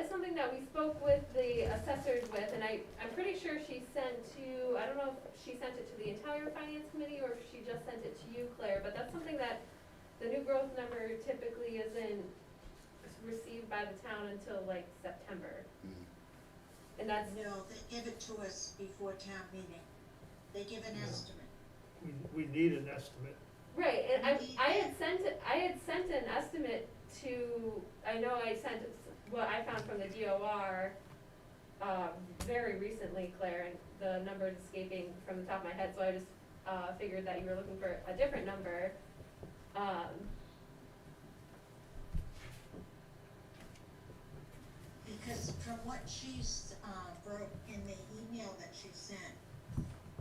is something that we spoke with the assessors with, and I'm pretty sure she sent to, I don't know if she sent it to the entire finance committee or if she just sent it to you, Claire, but that's something that the new growth number typically isn't received by the town until like September. And that's, No, they give it to us before town meeting. They give an No. estimate. we need an estimate. right, and I had sent an estimate to, I know I sent what I found from the DOR, very recently, Claire, and the number is escaping from the top of my head, so I just figured that you were looking for a different number. Because from what she's, wrote in the email that she sent,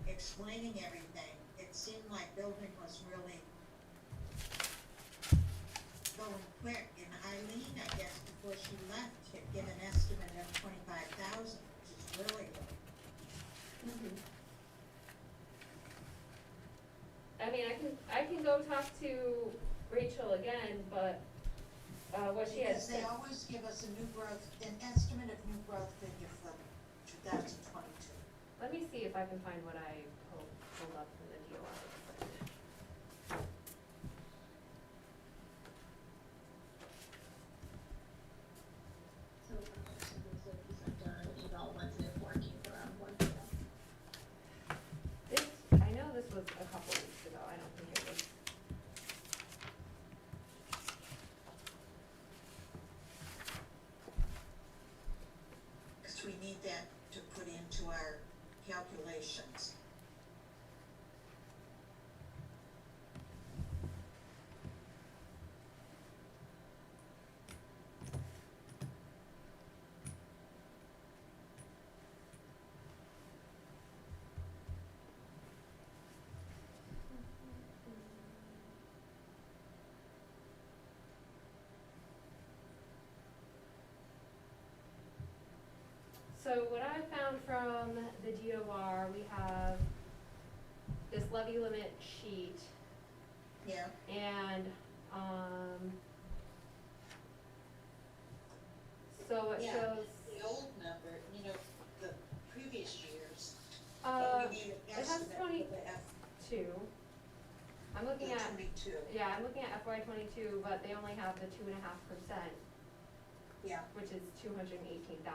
explaining everything, it seemed like building was really going quick, and Eileen, I guess, before she left, had given an estimate of 25,000, which is really low. I mean, I can go talk to Rachel again, but, what she had Because they said. always give us a new growth, an estimate of new growth figure for 2022. Let me see if I can find what I pulled up from the DOR. So, these are all ones that are working around one for them. This, I know this was a couple weeks ago, I don't think it was. Because we need that to put into our calculations. So what I found from the DOR, we have this levy limit sheet, Yeah, and, so it Yeah. shows, the old number, you know, the previous years, uh, but we need an it has estimate 20 for the F, two. I'm looking the at, 22. yeah, I'm looking at FY 22, but they only have the 2.5%, Yeah, which is 218,000,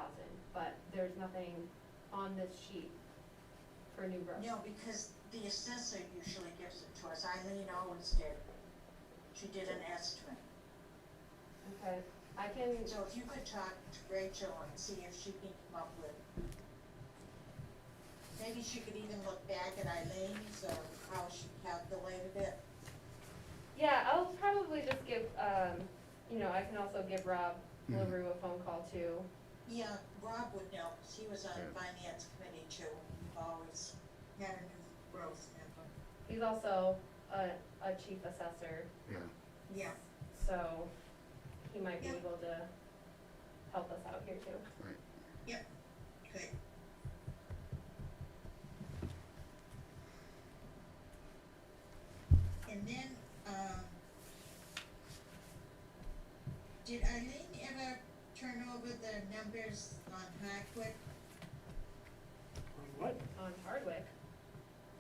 but there's nothing on this sheet for new growth. no, because the assessor usually gives it to us, Eileen always did. She did an estimate. Okay, I can, So if you could talk to Rachel and see if she can come up with, maybe she could even look back at Eileen's or how she calculated it. yeah, I'll probably just give, I can also give Rob LaRue a phone call too. Yeah, Rob would know, 'cause he was on Yeah. finance committee too, always had a new growth number. He's also a chief assessor, Yeah. Yeah, so he might be Yeah. able to help us out here too. good. And then, did Eileen ever turn over the numbers on Hardwick, On what? On Hardwick,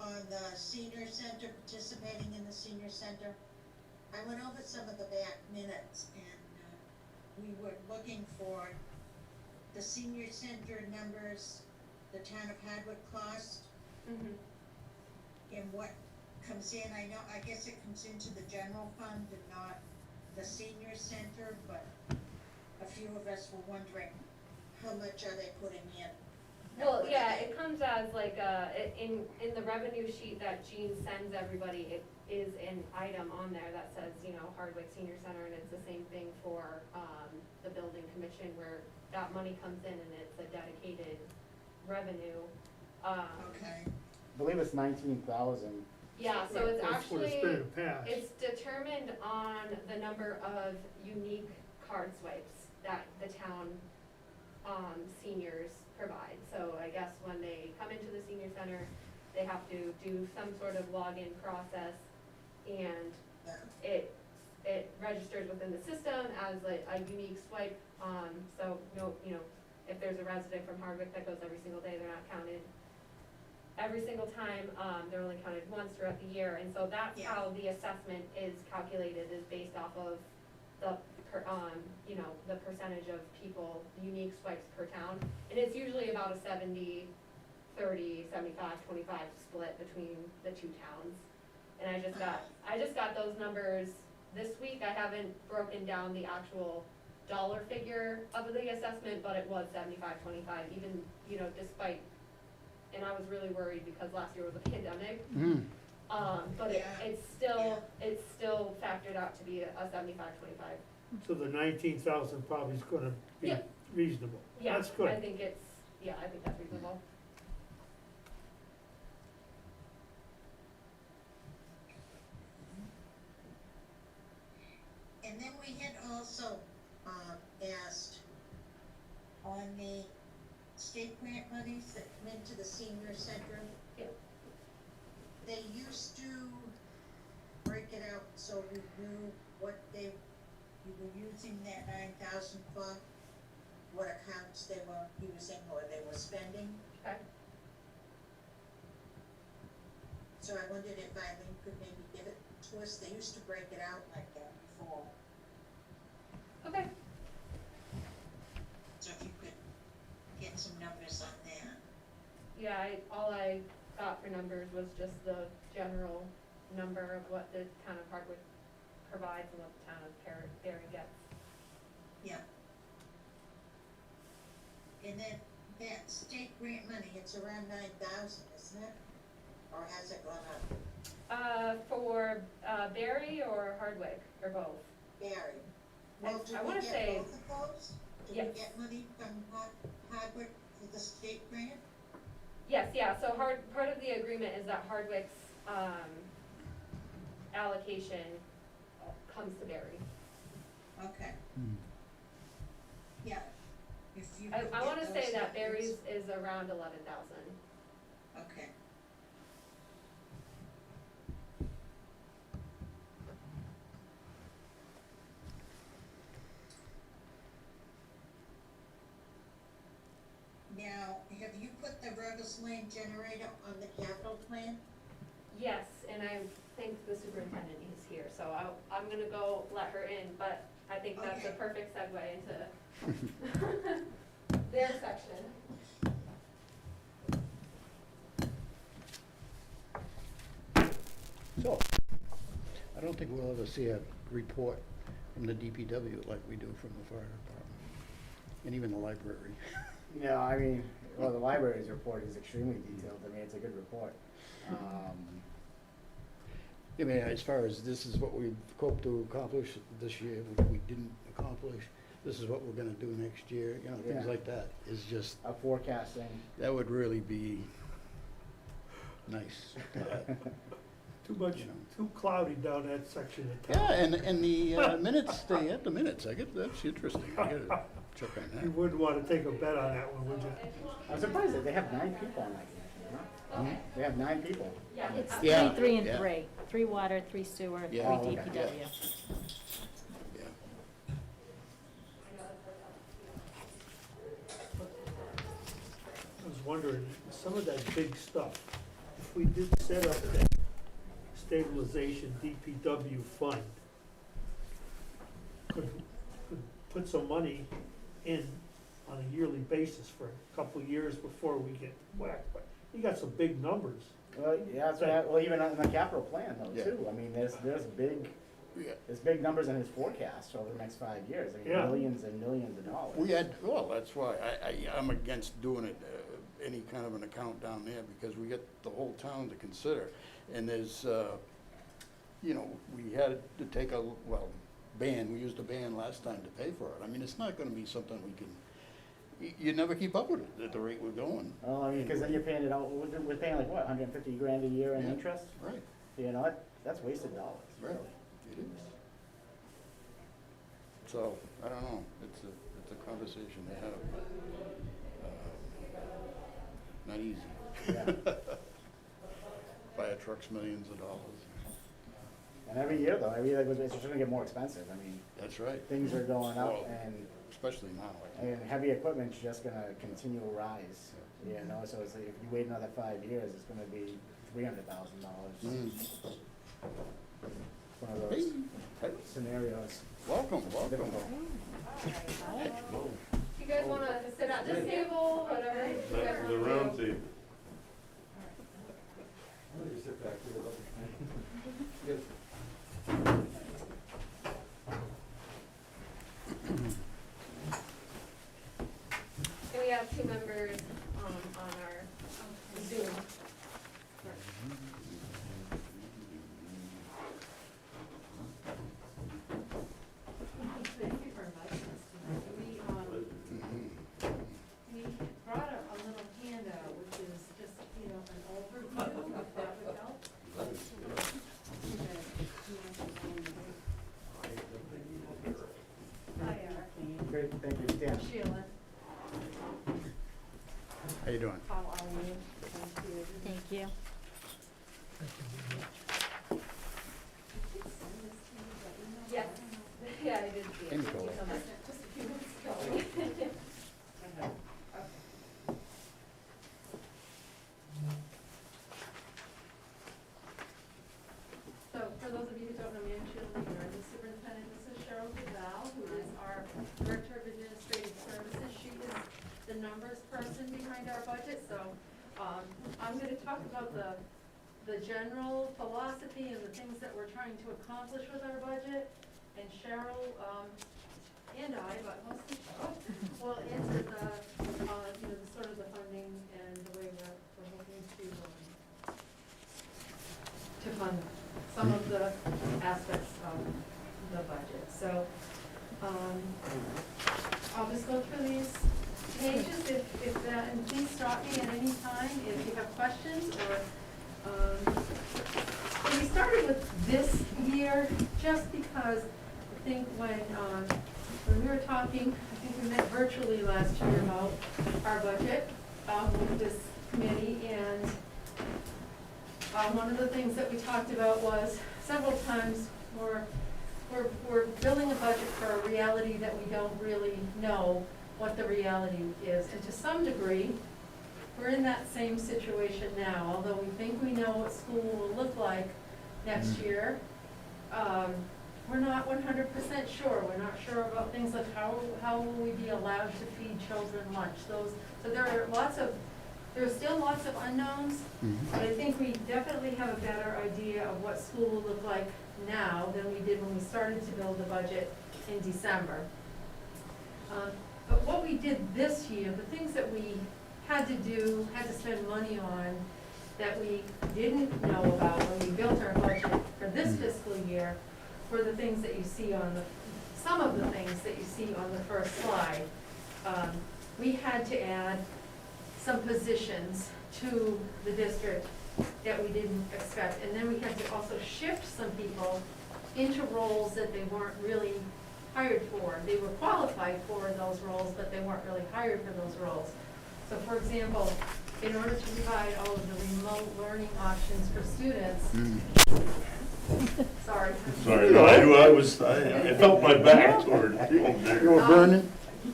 on the senior center, participating in the senior center? I went over some of the back minutes and, we were looking for the senior center numbers, the town of Hardwick cost, and what comes in. I know, I guess it comes into the general fund and not the senior center, but a few of us were wondering, how much are they putting in? well, yeah, it comes as like, in the revenue sheet that Jean sends everybody, it is an item on there that says, Hardwick Senior Center, and it's the same thing for, the building commission, where that money comes in and it's a dedicated revenue. Okay, I believe it's 19,000. Yeah, so it's That's what it's actually, been in the past. it's determined on the number of unique card swipes that the town, seniors provide. So I guess when they come into the senior center, they have to do some sort of login process, and yeah, it registers within the system as a unique swipe, so if there's a resident from Hardwick that goes every single day, they're not counted every single time, they're only counted once throughout the year, and so that's Yeah. how the assessment is calculated, is based off of the the percentage of people, unique swipes per town, and it's usually about a 70-30, 75-25 split between the two towns. And I just got those numbers this week. I haven't broken down the actual dollar figure of the assessment, but it was 75-25, even, despite, and I was really worried because last year was a pandemic. But Yeah. it's still factored out to be a 75-25. So the 19,000 probably is gonna be Yeah. reasonable. Yeah, That's good. I think that's reasonable. And then we had also, asked on the state grant monies that come into the senior center. Yep. They used to break it out so we knew what you were using that 9,000 for, what accounts they were using or they were spending. Okay. So I wondered if Eileen could maybe give it to us. They used to break it out like that before. Okay. So if you could get some numbers on that. Yeah, all I got for numbers was just the general number of what the town of Hardwick provides and what the town of Barre gets. Yeah. And then that state grant money, it's around 9,000, isn't it? Or has it gone up? For Barre or Hardwick, or both? Barry. I- Well, do I we wanna get say- both of those? Do Yes. we get money from Hardwick for the state grant? Yes, yeah, so part of the agreement is that Hardwick's, allocation comes to Barre. Okay. Yeah. If you I could wanna get say those that numbers. Barre's is around 11,000. Okay. Now, have you put the Ruggles Lane generator on the capital plan? Yes, and I think the superintendent is here, so I'm gonna go let her in, but I think that's a Okay. perfect segue into their section. So, I don't think we'll ever see a report from the DPW like we do from the fire department, and even the library. No, I mean, well, the library's report is extremely detailed, I mean, it's a good report. I mean, as far as this is what we've hoped to accomplish this year, which we didn't accomplish, this is what we're gonna do next year, you know, things Yeah. like that, is just, Forecasting, that would really be nice. Too much, You know. too cloudy down that section of town. Yeah, and the minutes, they had the minutes, I get, that's interesting, I gotta check on You that. wouldn't wanna take a bet on that one, would you? I'm surprised that they have 9 people on that commission, huh? They have 9 people. Yeah, It's Yeah, three, and yeah. three. 3 water, 3 sewer, 3 Yeah. Oh, okay. DPW. Yeah. I was wondering, some of that big stuff, if we did set up that stabilization DPW fund, could put some money in on a yearly basis for a couple of years before we get whacked, but you got some big numbers. Well, yeah, that's what well, even on the capital plan though, Yeah. too, I mean, there's Yeah. big numbers in his forecast over the next 5 years, I mean, Yeah. millions and millions of dollars. We had, well, that's why I'm against doing it, any kind of an account down there, because we get the whole town to consider. And there's, you know, we had to take a, well, ban, we used a ban last time to pay for it. I mean, it's not gonna be something we can, you never keep up with it at the rate we're going. Well, I mean, cause then you're paying it out, we're paying like what, 150 grand a year in Yeah. interest? Right, You know, that's wasted dollars, right, really. it is. So, I don't know, it's a conversation to have, but, not easy. Yeah. Fire trucks, millions of dollars. And every year though, every year it's just gonna get more expensive, I mean, That's right, things are going up Well, and especially now. I think. heavy equipment's just gonna continue to rise, you know, so it's like if you wait another 5 years, it's gonna be $300,000. Mm. One of Hey, those hey, scenarios. welcome, welcome. Difficult. If you guys wanna sit at this table, whatever. you guys That's the wanna round do. table. And we have 2 members, on our Zoom. Great, thank you, Dan. Sheila, How you doing? how are you? Thank you. Thank you. Yes, yeah, I did see it. Thank you Info. so much. Just a few minutes ago. So for those of you who don't know me, I'm Sheila Leader, I'm the superintendent. This is Cheryl Duval, who is our Director of Administrative Services. She is the numbers person behind our budget, so I'm gonna talk about the general philosophy and the things that we're trying to accomplish with our budget. And Cheryl, and I, but mostly Cheryl, will answer the, the sort of the funding and the way we're hoping to fund some of the aspects of the budget. So, I'll just go through these pages and please stop me at any time if you have questions or, we started with this year just because I think when we were talking, I think we met virtually last year about our budget with this committee, and one of the things that we talked about was several times we're building a budget for a reality that we don't really know what the reality is, and to some degree, we're in that same situation now. Although we think we know what school will look like next year, we're not 100% sure. We're not sure about things like how will we be allowed to feed children lunch. So there are still lots of unknowns, but I think we definitely have a better idea of what school will look like now than we did when we started to build the budget in December. But what we did this year, the things that we had to spend money on that we didn't know about when we built our budget for this fiscal year were the things that you see some of the things that you see on the first slide. We had to add some positions to the district that we didn't expect, and then we had to also shift some people into roles that they weren't really hired for. They were qualified for those roles, but they weren't really hired for those roles. So for example, in order to provide all of the remote learning options for students, sorry. Sorry, no, I felt my back toward you there. You were burning?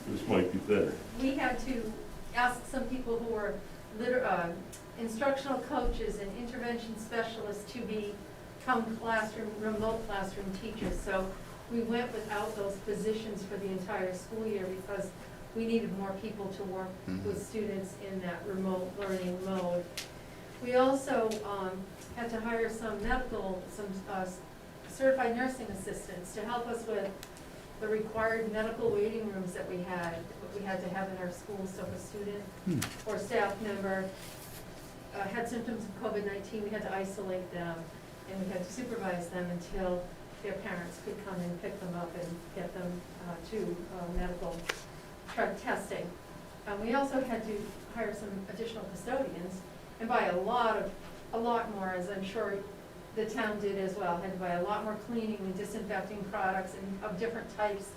This might be better. We had to ask some people who were instructional coaches and intervention specialists to become remote classroom teachers. So we went without those positions for the entire school year because we needed more people to work with students in that remote learning mode. We also had to hire some certified nursing assistants to help us with the required medical waiting rooms that we had to have in our schools. So if a student or staff member had symptoms of COVID-19, we had to isolate them and we had to supervise them until their parents could come and pick them up and get them to medical testing. We also had to hire some additional custodians and buy a lot more, as I'm sure the town did as well, had to buy a lot more cleaning and disinfecting products of different types,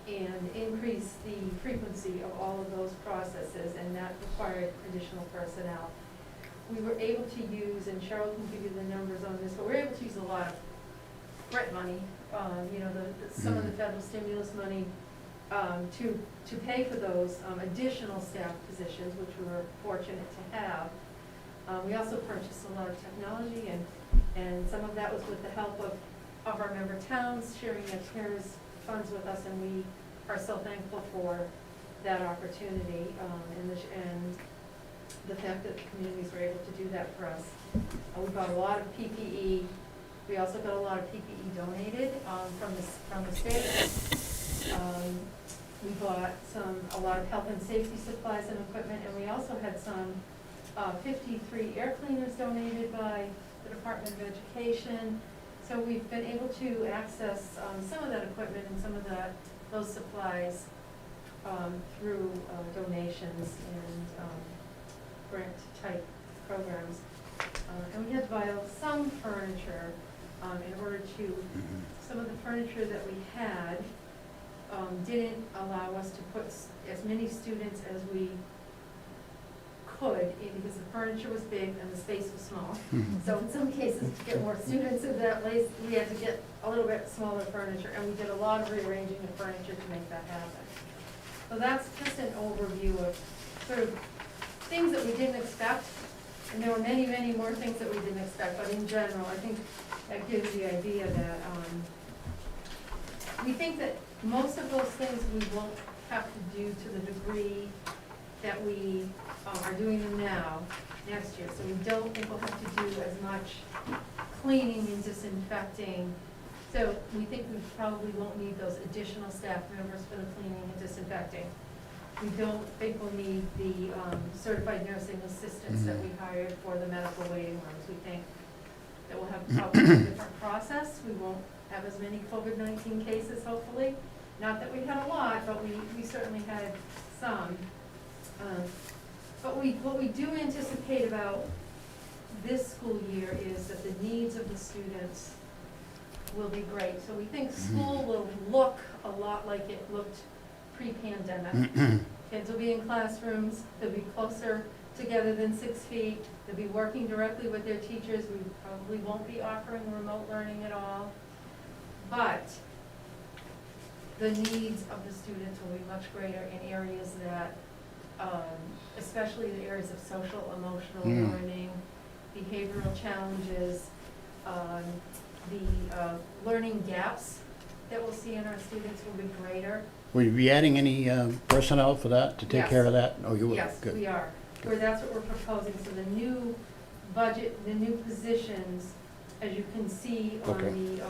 and increase the frequency of all of those processes, and that required additional personnel. We were able to use, and Cheryl can give you the numbers on this, but we were able to use a lot of grant money, some of the federal stimulus money, to pay for those additional staff positions, which we were fortunate to have. We also purchased a lot of technology, and some of that was with the help of our member towns sharing their CARES funds with us, and we are so thankful for that opportunity, and the fact that the communities were able to do that for us. We bought a lot of PPE. We also got a lot of PPE donated from the state. We bought a lot of health and safety supplies and equipment, and we also had some 53 air cleaners donated by the Department of Education. So we've been able to access some of that equipment and some of those supplies through donations and grant-type programs. And we had to buy some furniture in order to, some of the furniture that we had didn't allow us to put as many students as we could, because the furniture was big and the space was small. So in some cases, to get more students in that place, we had to get a little bit smaller furniture, and we did a lot of rearranging of furniture to make that happen. So that's just an overview of sort of things that we didn't expect, and there were many, many more things that we didn't expect, but in general, I think that gives the idea that, we think that most of those things we won't have to do to the degree that we are doing them now, next year. So we don't think we'll have to do as much cleaning and disinfecting. So we think we probably won't need those additional staff members for the cleaning and disinfecting. We don't think we'll need the certified nursing assistants that we hired for the medical waiting rooms. We think that we'll have probably a different process. We won't have as many COVID-19 cases, hopefully. Not that we had a lot, but we certainly had some. But what we do anticipate about this school year is that the needs of the students will be great. So we think school will look a lot like it looked pre-pandemic. Kids will be in classrooms, they'll be closer together than 6 feet, they'll be working directly with their teachers. We probably won't be offering remote learning at all. But the needs of the students will be much greater in areas that, especially the areas of social, emotional learning, behavioral challenges, the learning gaps that we'll see in our students will be greater. Will you be adding any personnel for that, to take Yes. care of that? Oh, you will? Yes, Good. we are. That's what we're proposing. So the new budget, the new positions, as you can see on Okay.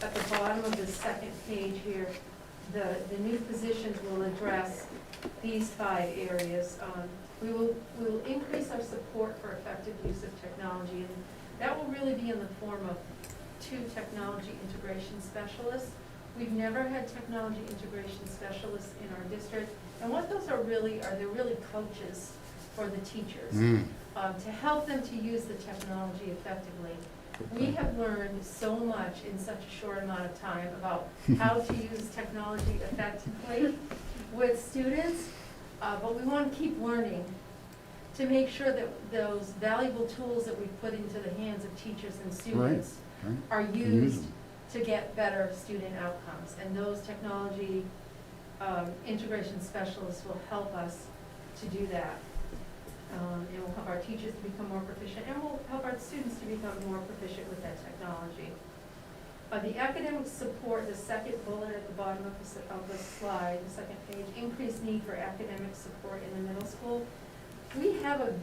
at the bottom of the second page here, the new positions will address these 5 areas. We will increase our support for effective use of technology, and that will really be in the form of 2 technology integration specialists. We've never had technology integration specialists in our district, and what those are really they're really coaches for the teachers, to help them to use the technology effectively. We have learned so much in such a short amount of time about how to use technology effectively with students, but we want to keep learning to make sure that those valuable tools that we put into the hands of teachers and students Right. are Use used them. to get better student outcomes. And those technology integration specialists will help us to do that. It will help our teachers to become more proficient, and will help our students to become more proficient with that technology. The academic support, the second bullet at the bottom of the slide, the second page, increased need for academic support in the middle school. We have a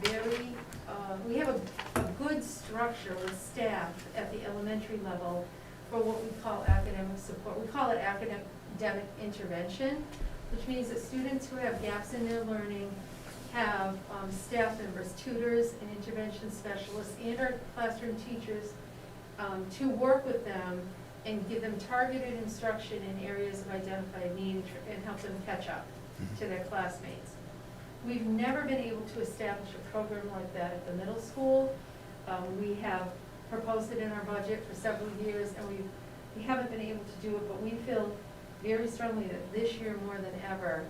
good structure with staff at the elementary level for what we call academic support. We call it academic intervention, which means that students who have gaps in their learning have staff members, tutors and intervention specialists, and our classroom teachers to work with them and give them targeted instruction in areas of identified need and help them catch up to their classmates. We've never been able to establish a program like that at the middle school. We have proposed it in our budget for several years, and we haven't been able to do it, but we feel very strongly that this year more than ever,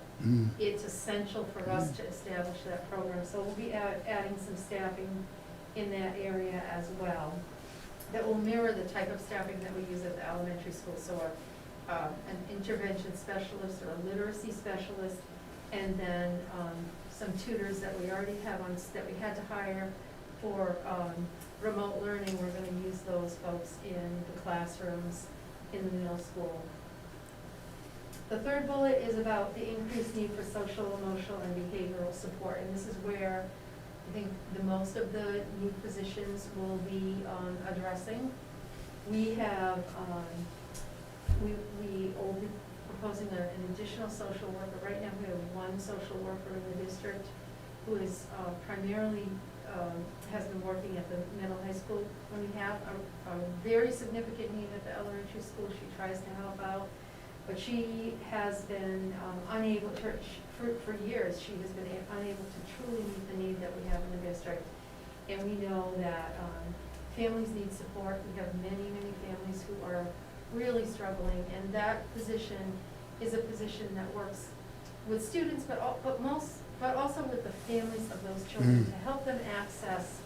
it's essential for us to establish that program. So we'll be adding some staffing in that area as well that will mirror the type of staffing that we use at the elementary school. So an intervention specialist or a literacy specialist, and then some tutors that we already have that we had to hire for remote learning. We're going to use those folks in the classrooms in the middle school. The third bullet is about the increased need for social, emotional, and behavioral support, and this is where I think the most of the new positions will be addressing. We have, we will be proposing an additional social worker. Right now we have 1 social worker in the district who is primarily has been working at the middle high school. When we have a very significant need at the elementary school, she tries to help out. But she has been unable to, for years, she has been unable to truly meet the need that we have in the district. And we know that families need support. We have many, many families who are really struggling, and that position is a position that works with students, but also with the families of those children, to help them access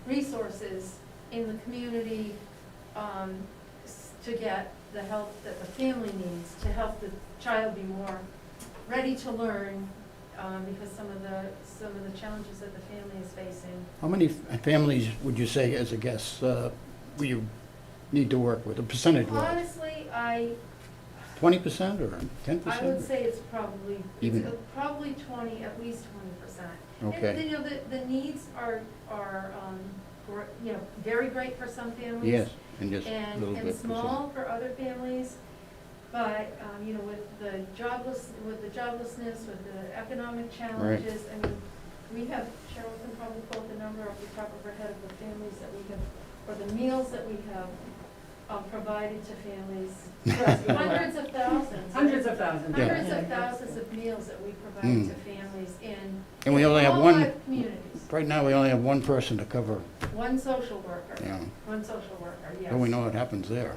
resources in the community, to get the help that the family needs, to help the child be more ready to learn, because some of the challenges that the family is facing. How many families would you say, as a guess, you need to work with, a percentage-wise? Honestly, 20% or 10%? I would say it's probably, Even- probably 20, at least 20%. Okay. And, you know, the needs are, you know, very great for some families. Yes, and just a little bit. And small for other families, but, you know, with the joblessness, with the economic challenges, I mean, we have, Cheryl can probably quote the number off the top of her head of the families that we have, or the meals that we have, provided to families. Hundreds of thousands. Hundreds of thousands. Yeah. Hundreds of thousands of meals that we provide to families And we in only have all one, our communities. right now, we only have one person to cover, One social worker, you know, one social worker, yes. and we know what happens there.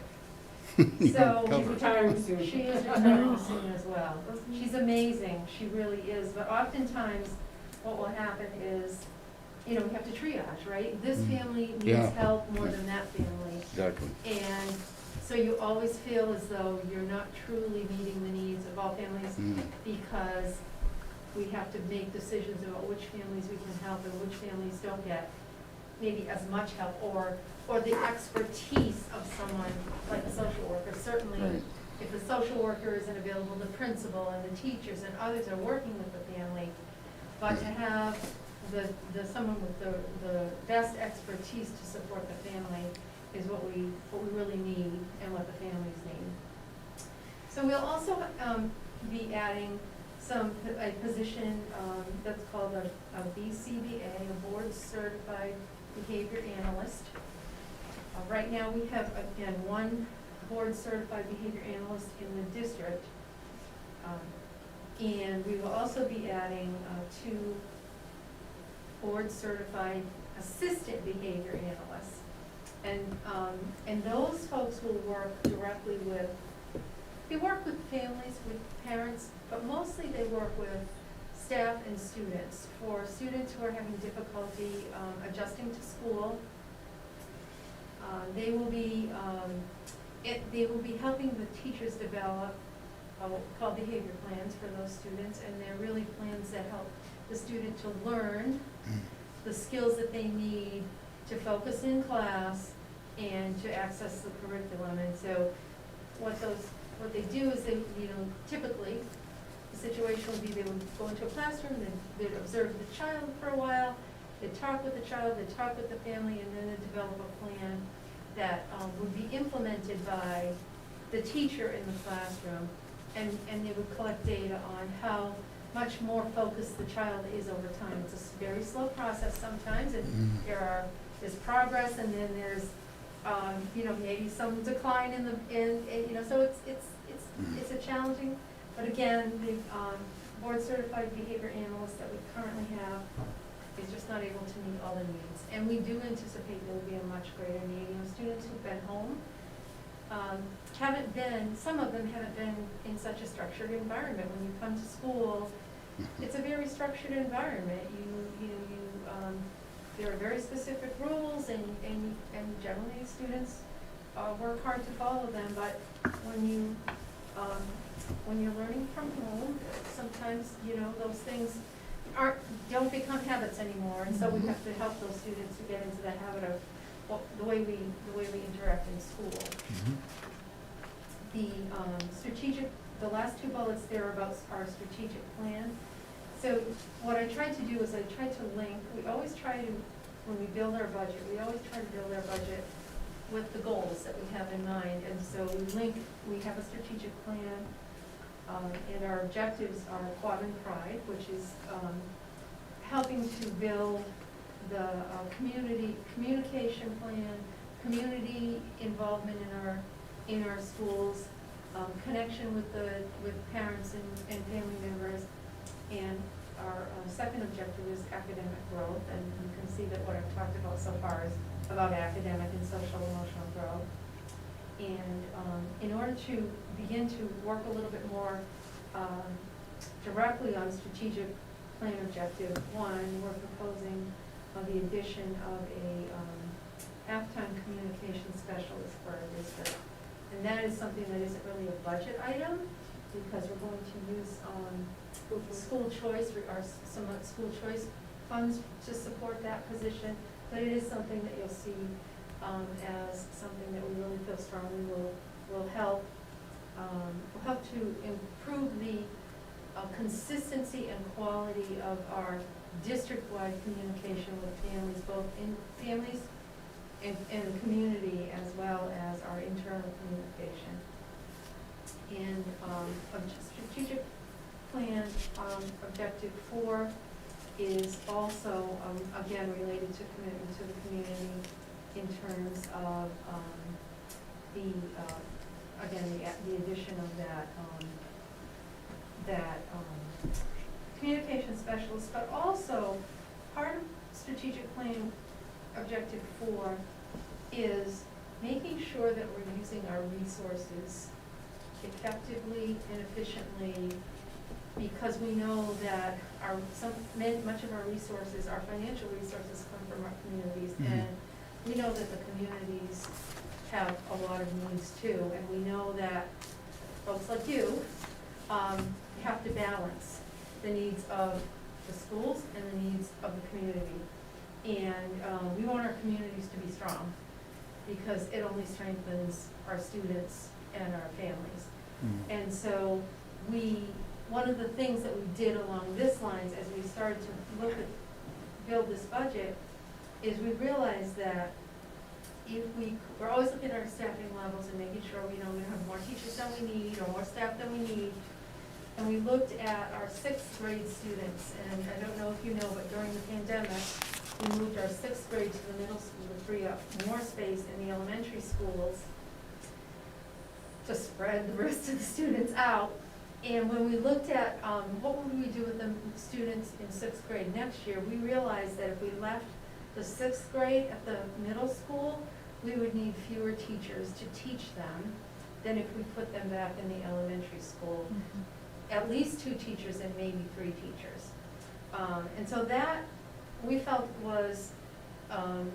So, Cover. Retiring soon. she is retiring soon as well. She's amazing, she really is, but oftentimes, what will happen is, you know, we have to triage, right? This family needs Yeah. help more than that family. Exactly. And so you always feel as though you're not truly meeting the needs of all families, because we have to make decisions about which families we can help and which families don't get maybe as much help, or the expertise of someone like a social worker. Certainly, Right. if the social worker isn't available, the principal and the teachers and others are working with the family. But to have someone with the best expertise to support the family is what we really need and what the families need. So we'll also be adding a position that's called a BCBA, a Board Certified Behavior Analyst. Right now, we have, again, one Board Certified Behavior Analyst in the district. And we will also be adding 2 Board Certified Assistant Behavior Analysts. And those folks will work directly with, they work with families, with parents, but mostly they work with staff and students. For students who are having difficulty adjusting to school, they will be helping the teachers develop what we call behavior plans for those students, and they're really plans that help the student to learn the skills that they need to focus in class and to access the curriculum. And so what they do is they, you know, typically the situation would be they would go into a classroom, they'd observe the child for a while, they'd talk with the child, they'd talk with the family, and then they'd develop a plan that would be implemented by the teacher in the classroom, and they would collect data on how much more focused the child is over time. It's a very slow process sometimes, and there's progress, and then there's you know, maybe some decline in you know, so it's a challenging, but again, the Board Certified Behavior Analyst that we currently have is just not able to meet all the needs. And we do anticipate there will be a much greater need. You know, students who've been home some of them haven't been in such a structured environment. When you come to school, it's a very structured environment. There are very specific rules, and generally students work hard to follow them. But when you're learning from home, sometimes, you know, those things don't become habits anymore, and so we have to help those students to get into the habit of the way we interact in school. The last 2 bullets there are about our strategic plan. So what I tried to do is I tried to link, we always try to, when we build our budget, we always try to build our budget with the goals that we have in mind. And so we have a strategic plan, and our objectives are Quabbin Pride, which is helping to build the communication plan, community involvement in our schools, connection with parents and family members, and our second objective is academic growth, and you can see that what I've talked about so far is about academic and social emotional growth. And in order to begin to work a little bit more directly on strategic plan objective 1, we're proposing the addition of a halftime communication specialist for our district. And that is something that isn't really a budget item, because we're going to use school choice, some school choice funds to support that position. But it is something that you'll see as something that we really feel strongly will help to improve the consistency and quality of our district-wide communication with families, both in families and community, as well as our internal communication. And strategic plan objective 4 is also, again, related to commitment to the community in terms of the addition of that communication specialist, but also part of strategic plan objective 4 is making sure that we're using our resources effectively and efficiently, because we know that much of our resources, our financial resources, come from our communities, and we know that the communities have a lot of needs too, and we know that folks like you have to balance the needs of the schools and the needs of the community. And we want our communities to be strong, because it only strengthens our students and our families. And so one of the things that we did along this lines as we started to build this budget is we realized that we're always looking at our staffing levels and making sure we have more teachers than we need or more staff than we need. And we looked at our 6th grade students, and I don't know if you know, but during the pandemic, we moved our 6th grade to the middle school to free up more space in the elementary schools to spread the rest of the students out. And when we looked at what would we do with the students in 6th grade next year, we realized that if we left the 6th grade at the middle school, we would need fewer teachers to teach them than if we put them back in the elementary school. At least 2 teachers and maybe 3 teachers. And so that we felt was a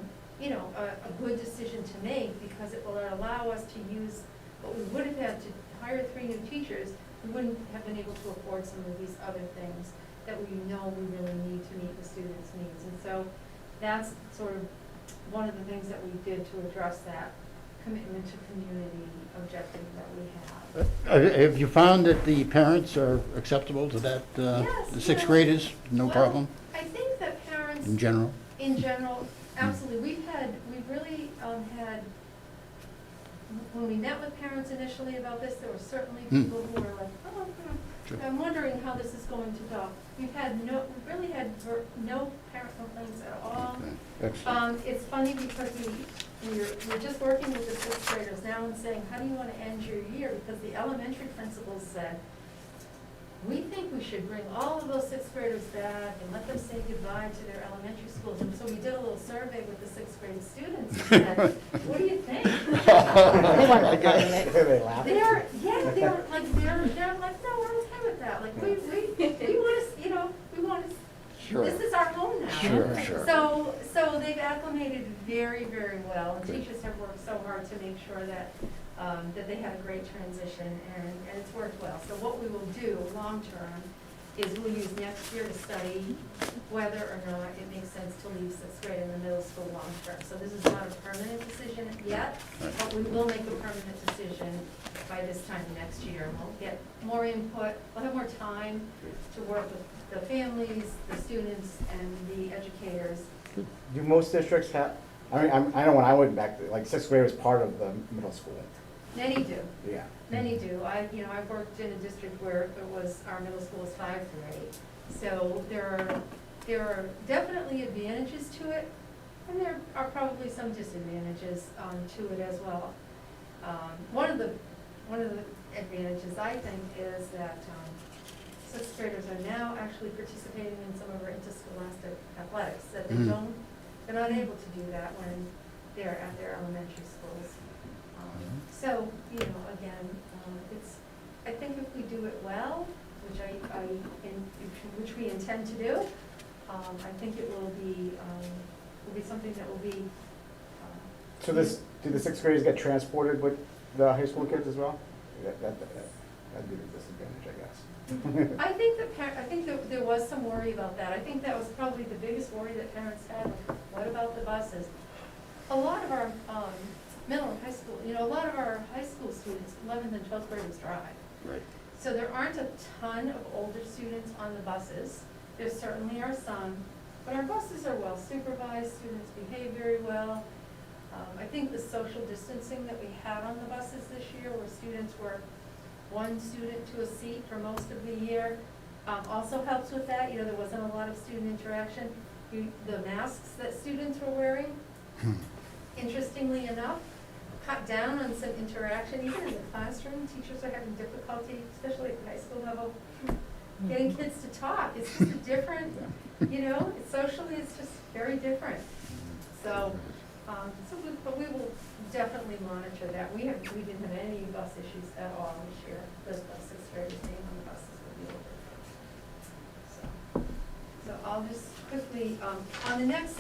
good decision to make, because it will allow us to use what we would have had to hire 3 new teachers. We wouldn't have been able to afford some of these other things that we know we really need to meet the students' needs. And so that's sort of one of the things that we did to address that commitment to community objective that we have. Have you found that the parents are acceptable to that, Yes, the 6th graders, no well, problem, I think that parents, in general? in general, absolutely. We've really had, when we met with parents initially about this, there were certainly people who were like, oh, Sure. I'm wondering how this is going to go. We've really had no parent complaints at all. Excellent. It's funny because we're just working with the 6th graders now and saying, how do you want to end your year? Because the elementary principals said, we think we should bring all of those 6th graders back and let them say goodbye to their elementary schools. And so we did a little survey with the 6th grade students and said, what do you think? They laugh. They're like, no, we're okay with that. Like, we want to, Sure. this is our home now. Sure. So they've acclimated very, very well. And Good. teachers have worked so hard to make sure that they had a great transition, and it's worked well. So what we will do long-term is we'll use next year to study whether or not it makes sense to leave 6th grade in the middle school long-term. So this is not a permanent decision yet, but we will make a permanent decision by this time next year. And we'll get more input, we'll have more time to work with the families, the students, and the educators. Do most districts have, I know when I went back, like 6th grade was part of the middle school. Many do. Yeah. Many do. I've worked in a district where our middle school was 5th grade. So there are definitely advantages to it, and there are probably some disadvantages to it as well. One of the advantages, I think, is that 6th graders are now actually participating in some of our interscholastic athletics, that they're not able to do that when they're at their elementary schools. So, you know, again, it's, I think if we do it well, which we intend to do, I think it will be something that will be, So do the sixth graders get transported with the high school kids as well? That'd be the disadvantage, I guess. I think that there was some worry about that. I think that was probably the biggest worry that parents had. What about the buses? A lot of our middle and high school, you know, a lot of our high school students, 11th and 12th graders drive. Right. So there aren't a ton of older students on the buses. There certainly are some, but our buses are well supervised, students behave very well. I think the social distancing that we had on the buses this year, where students were one student to a seat for most of the year, also helps with that. You know, there wasn't a lot of student interaction. The masks that students were wearing, interestingly enough, cut down on some interaction. Even in the classroom, teachers are having difficulty, especially at the high school level, getting kids to talk. It's just a different, you know, socially it's just very different. So, but we will definitely monitor that. We didn't have any bus issues at all this year. Those sixth graders being on the buses will be over. So I'll just quickly, on the next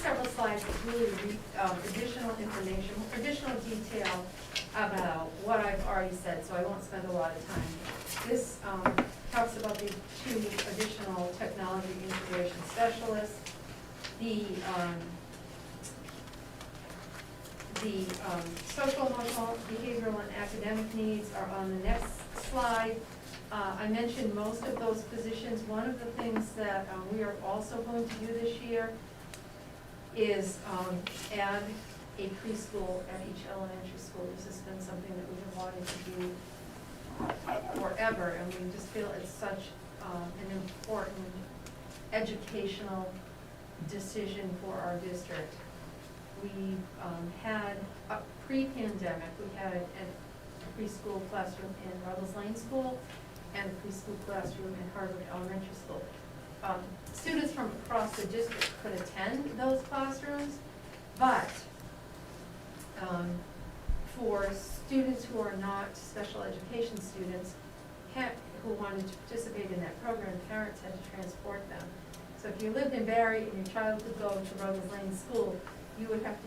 several slides, it's really additional information, additional detail about what I've already said, so I won't spend a lot of time. This talks about the 2 additional technology integration specialists. The social, emotional, behavioral, and academic needs are on the next slide. I mentioned most of those positions. One of the things that we are also going to do this year is add a preschool at each elementary school. This has been something that we have wanted to do forever, and we just feel it's such an important educational decision for our district. We had, pre-pandemic, we had a preschool classroom in Ruggles Lane School and a preschool classroom in Harvard Elementary School. Students from across the district could attend those classrooms, but for students who are not special education students, who wanted to participate in that program, parents had to transport them. So if you lived in Barre and your child could go to Ruggles Lane School, you would have to,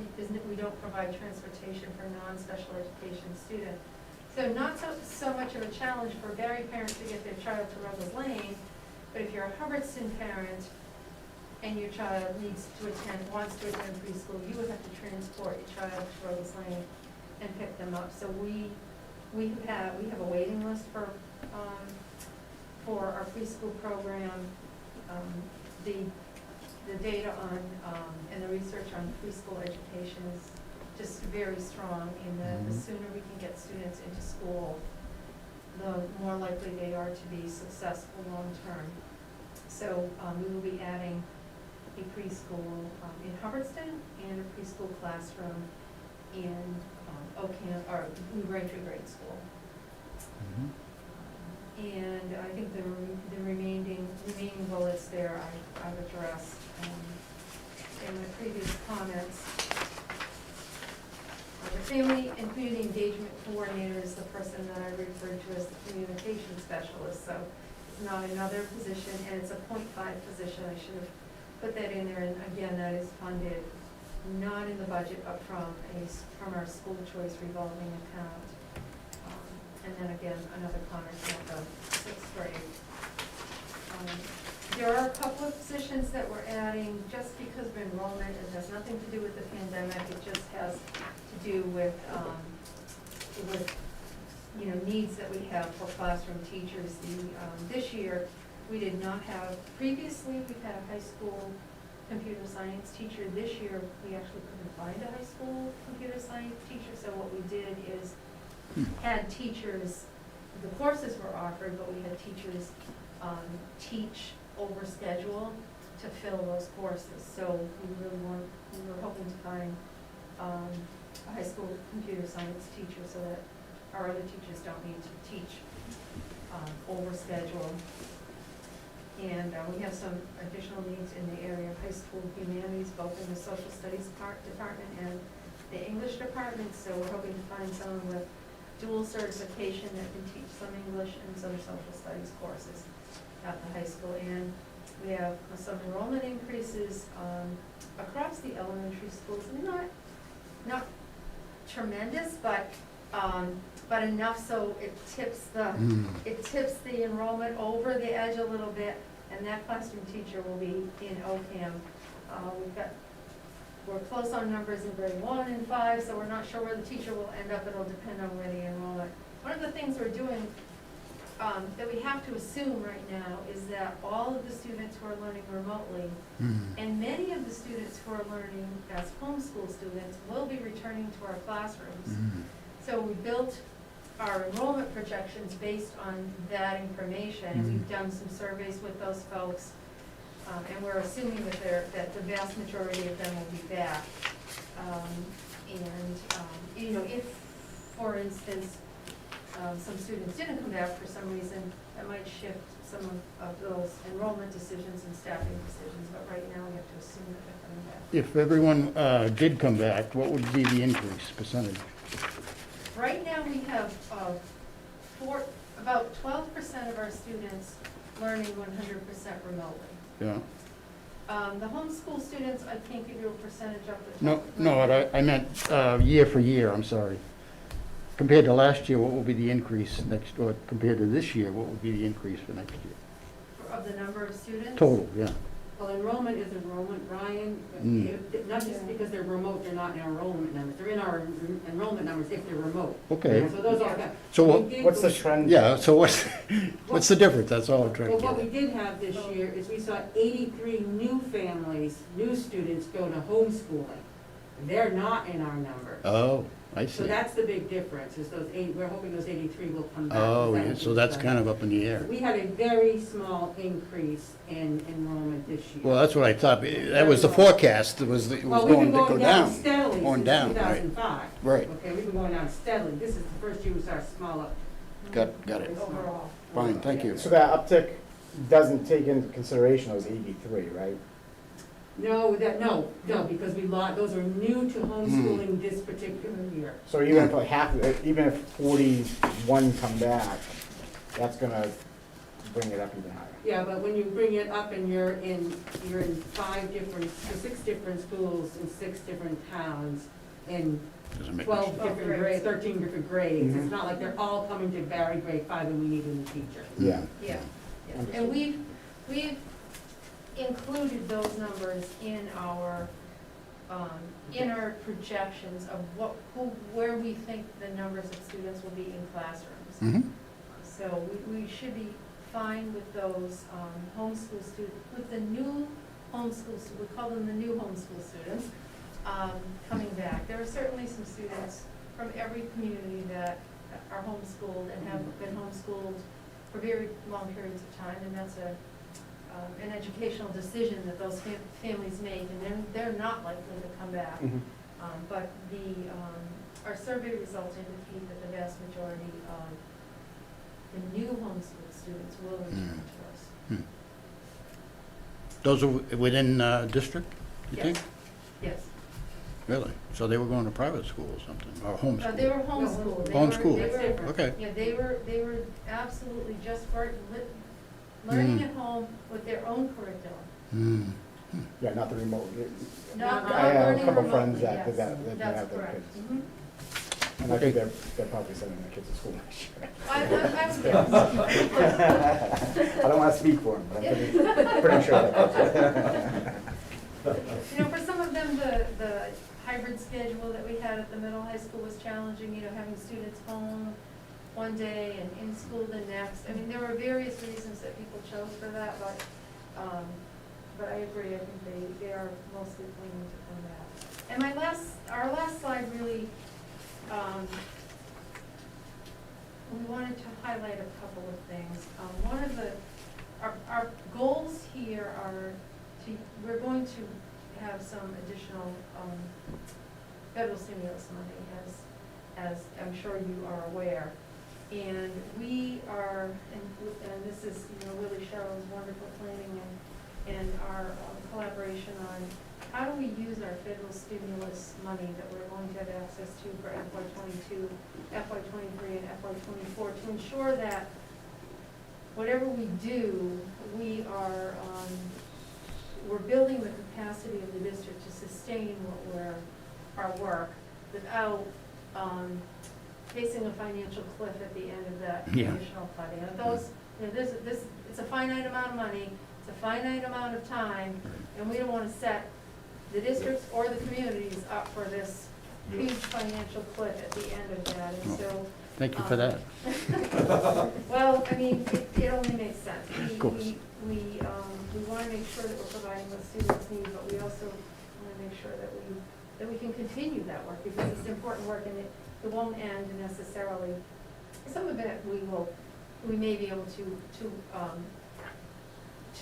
we don't provide transportation for non-special education students. So not so much of a challenge for Barre parents to get their child to Ruggles Lane, but if you're a Hubbardston parent and your child wants to attend preschool, you would have to transport your child to Ruggles Lane and pick them up. So we have a waiting list for our preschool program. The data on, and the research on preschool education is just very strong in that the sooner we can get students into school, the more likely they are to be successful long-term. So we will be adding a preschool in Hubbardston and a preschool classroom in New Braintree Grade School. And I think the remaining bullets there I've addressed in my previous comments. The family and community engagement coordinator is the person that I referred to as the communication specialist. So it's not another position, and it's a .5 position. I should have put that in there. And again, that is funded not in the budget, but from our school choice revolving account. And then again, another comment about the sixth grade. There are a couple of positions that we're adding just because of enrollment. It has nothing to do with the pandemic. It just has to do with needs that we have for classroom teachers. This year, we did not have, previously we've had a high school computer science teacher. This year, we actually couldn't find a high school computer science teacher. So what we did is had teachers, the courses were offered, but we had teachers teach over schedule to fill those courses. So we were hoping to find a high school computer science teacher so that our other teachers don't need to teach over schedule. And we have some additional needs in the area of high school humanities, both in the social studies department and the English department, so we're hoping to find someone with dual certification that can teach some English and some social studies courses at the high school. And we have some enrollment increases, across the elementary schools, not tremendous, but enough so it tips the enrollment over the edge a little bit, and that classroom teacher will be in OCAM. We're close on numbers in grade 1 and 5, so we're not sure where the teacher will end up. It'll depend on where the enrollment. One of the things we're doing, that we have to assume right now is that all of the students who are learning remotely, and many of the students who are learning as homeschool students, will be returning to our classrooms. So we built our enrollment projections based on that information, and we've done some surveys with those folks. And we're assuming that the vast majority of them will be back. If, for instance, some students didn't come back for some reason, that might shift some of those enrollment decisions and staffing decisions, but right now we have to assume that they're coming back. If everyone did come back, what would be the increase percentage? Right now, we have about 12% of our students learning 100% remotely. Yeah. The homeschool students, I can't give you a percentage of the. No, I meant year for year, I'm sorry. Compared to last year, what will be the increase next, or compared to this year, what will be the increase for next year? Of the number of students? Total, yeah. Well, enrollment is enrollment, Ryan. Not just because they're remote, they're not in our enrollment numbers. They're in our enrollment numbers if they're remote. Okay. So those all count. So What's the trend? Yeah, so what's the difference? That's all I'm trying to Well, get what at. we did have this year is we saw 83 new families, new students go to homeschooling. They're not in our number. Oh, I So see. that's the big difference, is we're hoping those 83 will come back. Oh, yeah, so that's kind of up in the air. We had a very small increase in enrollment this year. Well, that's what I thought. That was the forecast. It was Well, we've going been to go going down down. steadily Going since down, right. 2005. Right. Okay, we've been going down steadily. This is the first year we saw a smaller. Got it. Overall. Fine, thank you. So that uptick doesn't take into consideration those 83, right? No, because those are new to homeschooling this particular year. So even if like even if 41 come back, that's gonna bring it up even higher. Yeah, but when you bring it up and you're in 6 different schools in 6 different towns in Doesn't make 12 much different grades, 13 different grades, it's not like they're all coming to Barre grade 5 and we need a new teacher. Yeah. Yeah, and we've included those numbers in our projections of where we think the numbers of students will be in classrooms. Mhm. So we should be fine with those homeschool students, with the new homeschool, we call them the new homeschool students, coming back. There are certainly some students from every community that are homeschooled and have been homeschooled for very long periods of time, and that's an educational decision that those families make, and they're not likely to come back. But our survey results indicate that the vast majority of the new homeschool students will return to us. Those are within district, you think? Yes. Really? So they were going to private school or something, or homeschool? They were homeschooled. Homeschooled. They were, Okay. yeah, they were absolutely just learning at home with their own curriculum. Yeah, not the remote. Not I have a learning couple remotely, friends that yes. have That's their correct. kids. Mhm. And I think they're probably sending their kids to school next year. I don't wanna speak for them, but I'm pretty sure For some of them, the hybrid schedule that we had at the middle high school was challenging, having students home one day and in school the next. I mean, there were various reasons that people chose for that, but I agree, I think they are mostly planning to come back. And our last slide really, we wanted to highlight a couple of things. One of our goals here are we're going to have some additional federal stimulus money, as I'm sure you are aware. And we are, and this is, Willie Sherrill's wonderful planning and our collaboration on how do we use our federal stimulus money that we're going to have access to for FY '22, FY '23, and FY '24 to ensure that whatever we do, we are, we're building the capacity of the district to sustain our work without, facing a financial cliff at the end of that Yeah. additional funding. And those, you know, this, it's a finite amount of money, it's a finite amount of time, and we don't wanna set the districts or the communities up for this huge financial cliff at the end of that, and so. Thank you for that. Well, I mean, it only makes sense. Of course. We wanna make sure that we're providing what students need, but we also wanna make sure that we can continue that work, because it's important work, and it won't end necessarily. Some of it we may be able to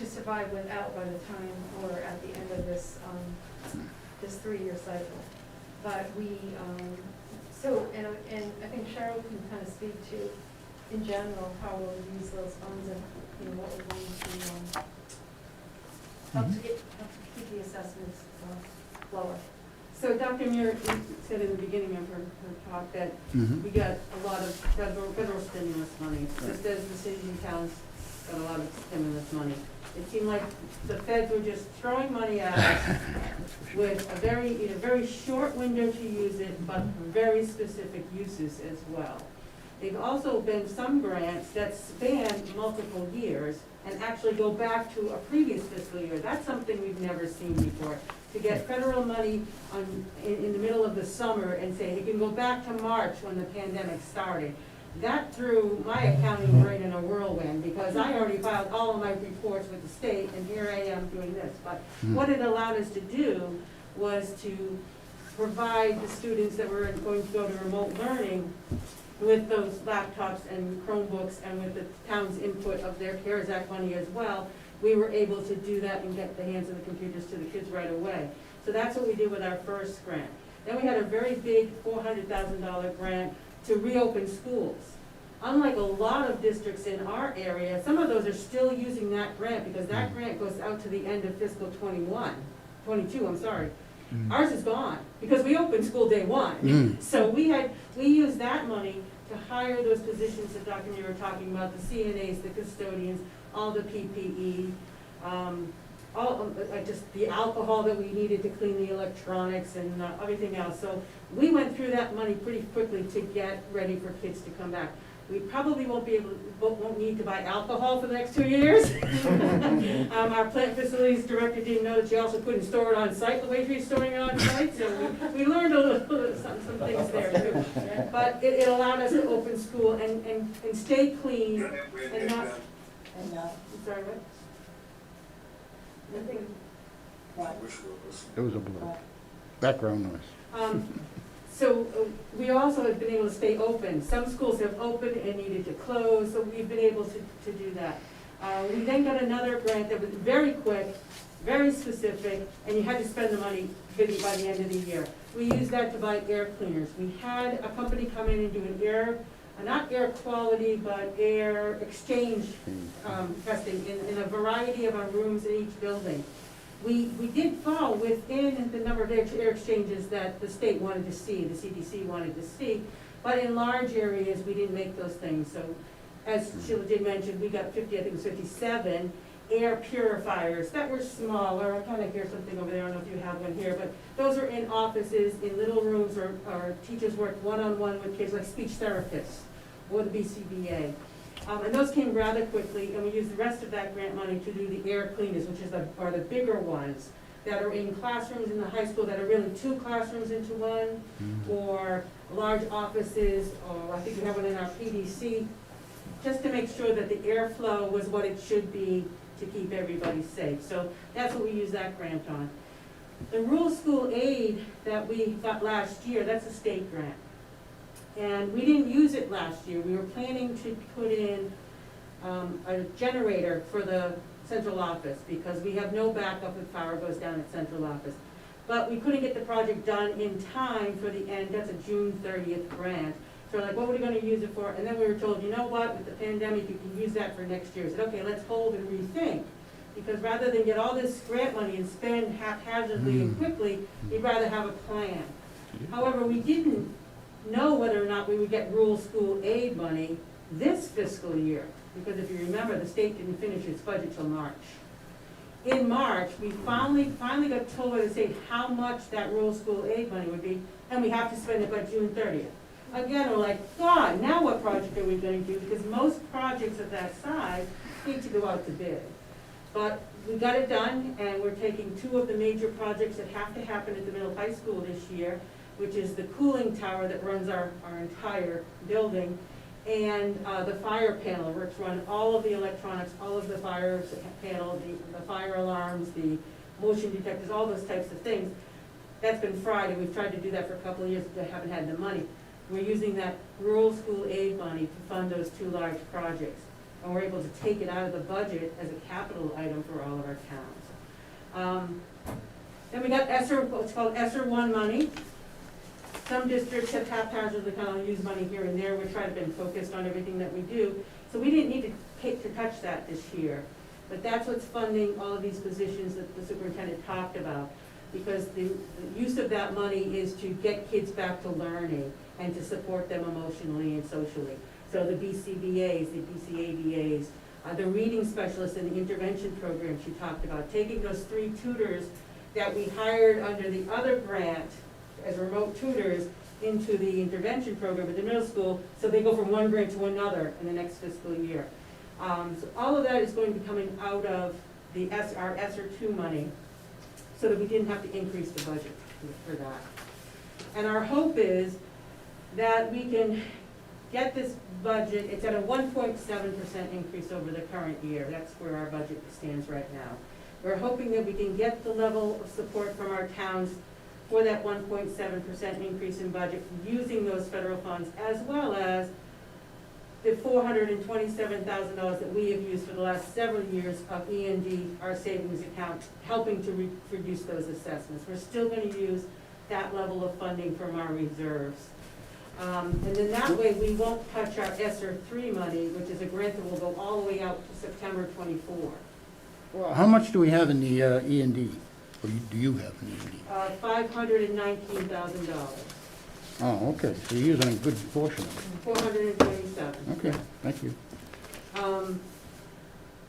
survive without by the time or at the end of this 3-year cycle. But and I think Cheryl can kind of speak to, in general, how we'll use those funds and, you know, what we're going to, help to keep the assessments lower. So Dr. Muir said in the beginning of her talk that we got a lot of federal stimulus money, just as the cities and towns got a lot of stimulus money. It seemed like the feds were just throwing money at us with a very short window to use it, but very specific uses as well. There've also been some grants that span multiple years and actually go back to a previous fiscal year. That's something we've never seen before. To get federal money in the middle of the summer and say it can go back to March when the pandemic started. That threw my accounting brain in a whirlwind, because I already filed all of my reports with the state, and here I am doing this. But what it allowed us to do was to provide the students that were going to go to remote learning with those laptops and Chromebooks, and with the town's input of their CARES Act money as well. We were able to do that and get the hands of the computers to the kids right away. So that's what we did with our first grant. Then we had a very big $400,000 grant to reopen schools. Unlike a lot of districts in our area, some of those are still using that grant, because that grant goes out to the end of fiscal 22, I'm sorry. Ours is gone, because we opened school day one. So we used that money to hire those positions that Dr. Muir were talking about, the CNAs, the custodians, all the PPE, just the alcohol that we needed to clean the electronics and everything else. So we went through that money pretty quickly to get ready for kids to come back. We probably won't need to buy alcohol for the next 2 years. Our plant facilities director didn't know that she also couldn't store it on site the way she's storing it on site, so we learned a little some things there too. But it allowed us to open school and stay clean and not. Sorry, what? Nothing. It was a blur. Background noise. So we also have been able to stay open. Some schools have opened and needed to close, so we've been able to do that. We then got another grant that was very quick, very specific, and you had to spend the money by the end of the year. We used that to buy air cleaners. We had a company come in and do an not air quality, but air exchange testing in a variety of our rooms in each building. We did fall within the number of air exchanges that the state wanted to see, the CDC wanted to see, but in large areas, we didn't make those things. So as Sheila did mention, we got 50, I think it was 57 air purifiers that were smaller. I kind of hear something over there, I don't know if you have one here, but those are in offices, in little rooms, or teachers work one-on-one with kids, like speech therapists or the BCBA. And those came rather quickly, and we used the rest of that grant money to do the air cleaners, which are the bigger ones that are in classrooms in the high school that are really 2 classrooms into one, or large offices, or I think we have one in our PDC, just to make sure that the airflow was what it should be to keep everybody safe. So that's what we use that grant on. The rural school aid that we got last year, that's a state grant. And we didn't use it last year. We were planning to put in a generator for the central office, because we have no backup if power goes down at central office. But we couldn't get the project done in time for the end. That's a June 30th grant. So we're like, what were we going to use it for? And then we were told, you know what, with the pandemic, you can use that for next year. I said, okay, let's hold and rethink. Because rather than get all this grant money and spend haphazardly and quickly, we'd rather have a plan. However, we didn't know whether or not we would get rural school aid money this fiscal year, because if you remember, the state didn't finish its budget till March. In March, we finally got told by the state how much that rural school aid money would be, and we have to spend it by June 30th. Again, we're like, God, now what project are we gonna do? Because most projects of that size need to go out to bid. But we got it done, and we're taking 2 of the major projects that have to happen at the middle high school this year, which is the cooling tower that runs our entire building, and the fire panel, which run all of the electronics, all of the fire panel, the fire alarms, the motion detectors, all those types of things. That's been Friday. We've tried to do that for a couple of years, but haven't had the money. We're using that rural school aid money to fund those 2 large projects. And we're able to take it out of the budget as a capital item for all of our towns. Then we got ESSER, what's called ESSER 1 money. Some districts have haphazardly kind of used money here and there. We're trying to be focused on everything that we do. So we didn't need to touch that this year. But that's what's funding all of these positions that the superintendent talked about. Because the use of that money is to get kids back to learning and to support them emotionally and socially. So the BCBAs, the BCABAs, the reading specialists and the intervention programs you talked about, taking those 3 tutors that we hired under the other grant as remote tutors into the intervention program at the middle school, so they go from one grade to another in the next fiscal year. So all of that is going to be coming out of our ESSER 2 money, so that we didn't have to increase the budget for that. And our hope is that we can get this budget, it's at a 1.7% increase over the current year. That's where our budget stands right now. We're hoping that we can get the level of support from our towns for that 1.7% increase in budget using those federal funds, as well as the $427,000 that we have used for the last several years of E&D, our savings account, helping to reduce those assessments. We're still going to use that level of funding from our reserves. And then that way we won't touch our ESSER 3 money, which is a grant that will go all the way out to September 24. Well, how much do we have in the E&D? Or do you have in E&D? $519,000. Oh, okay, so you're using a good portion of it. 427. Okay, thank you.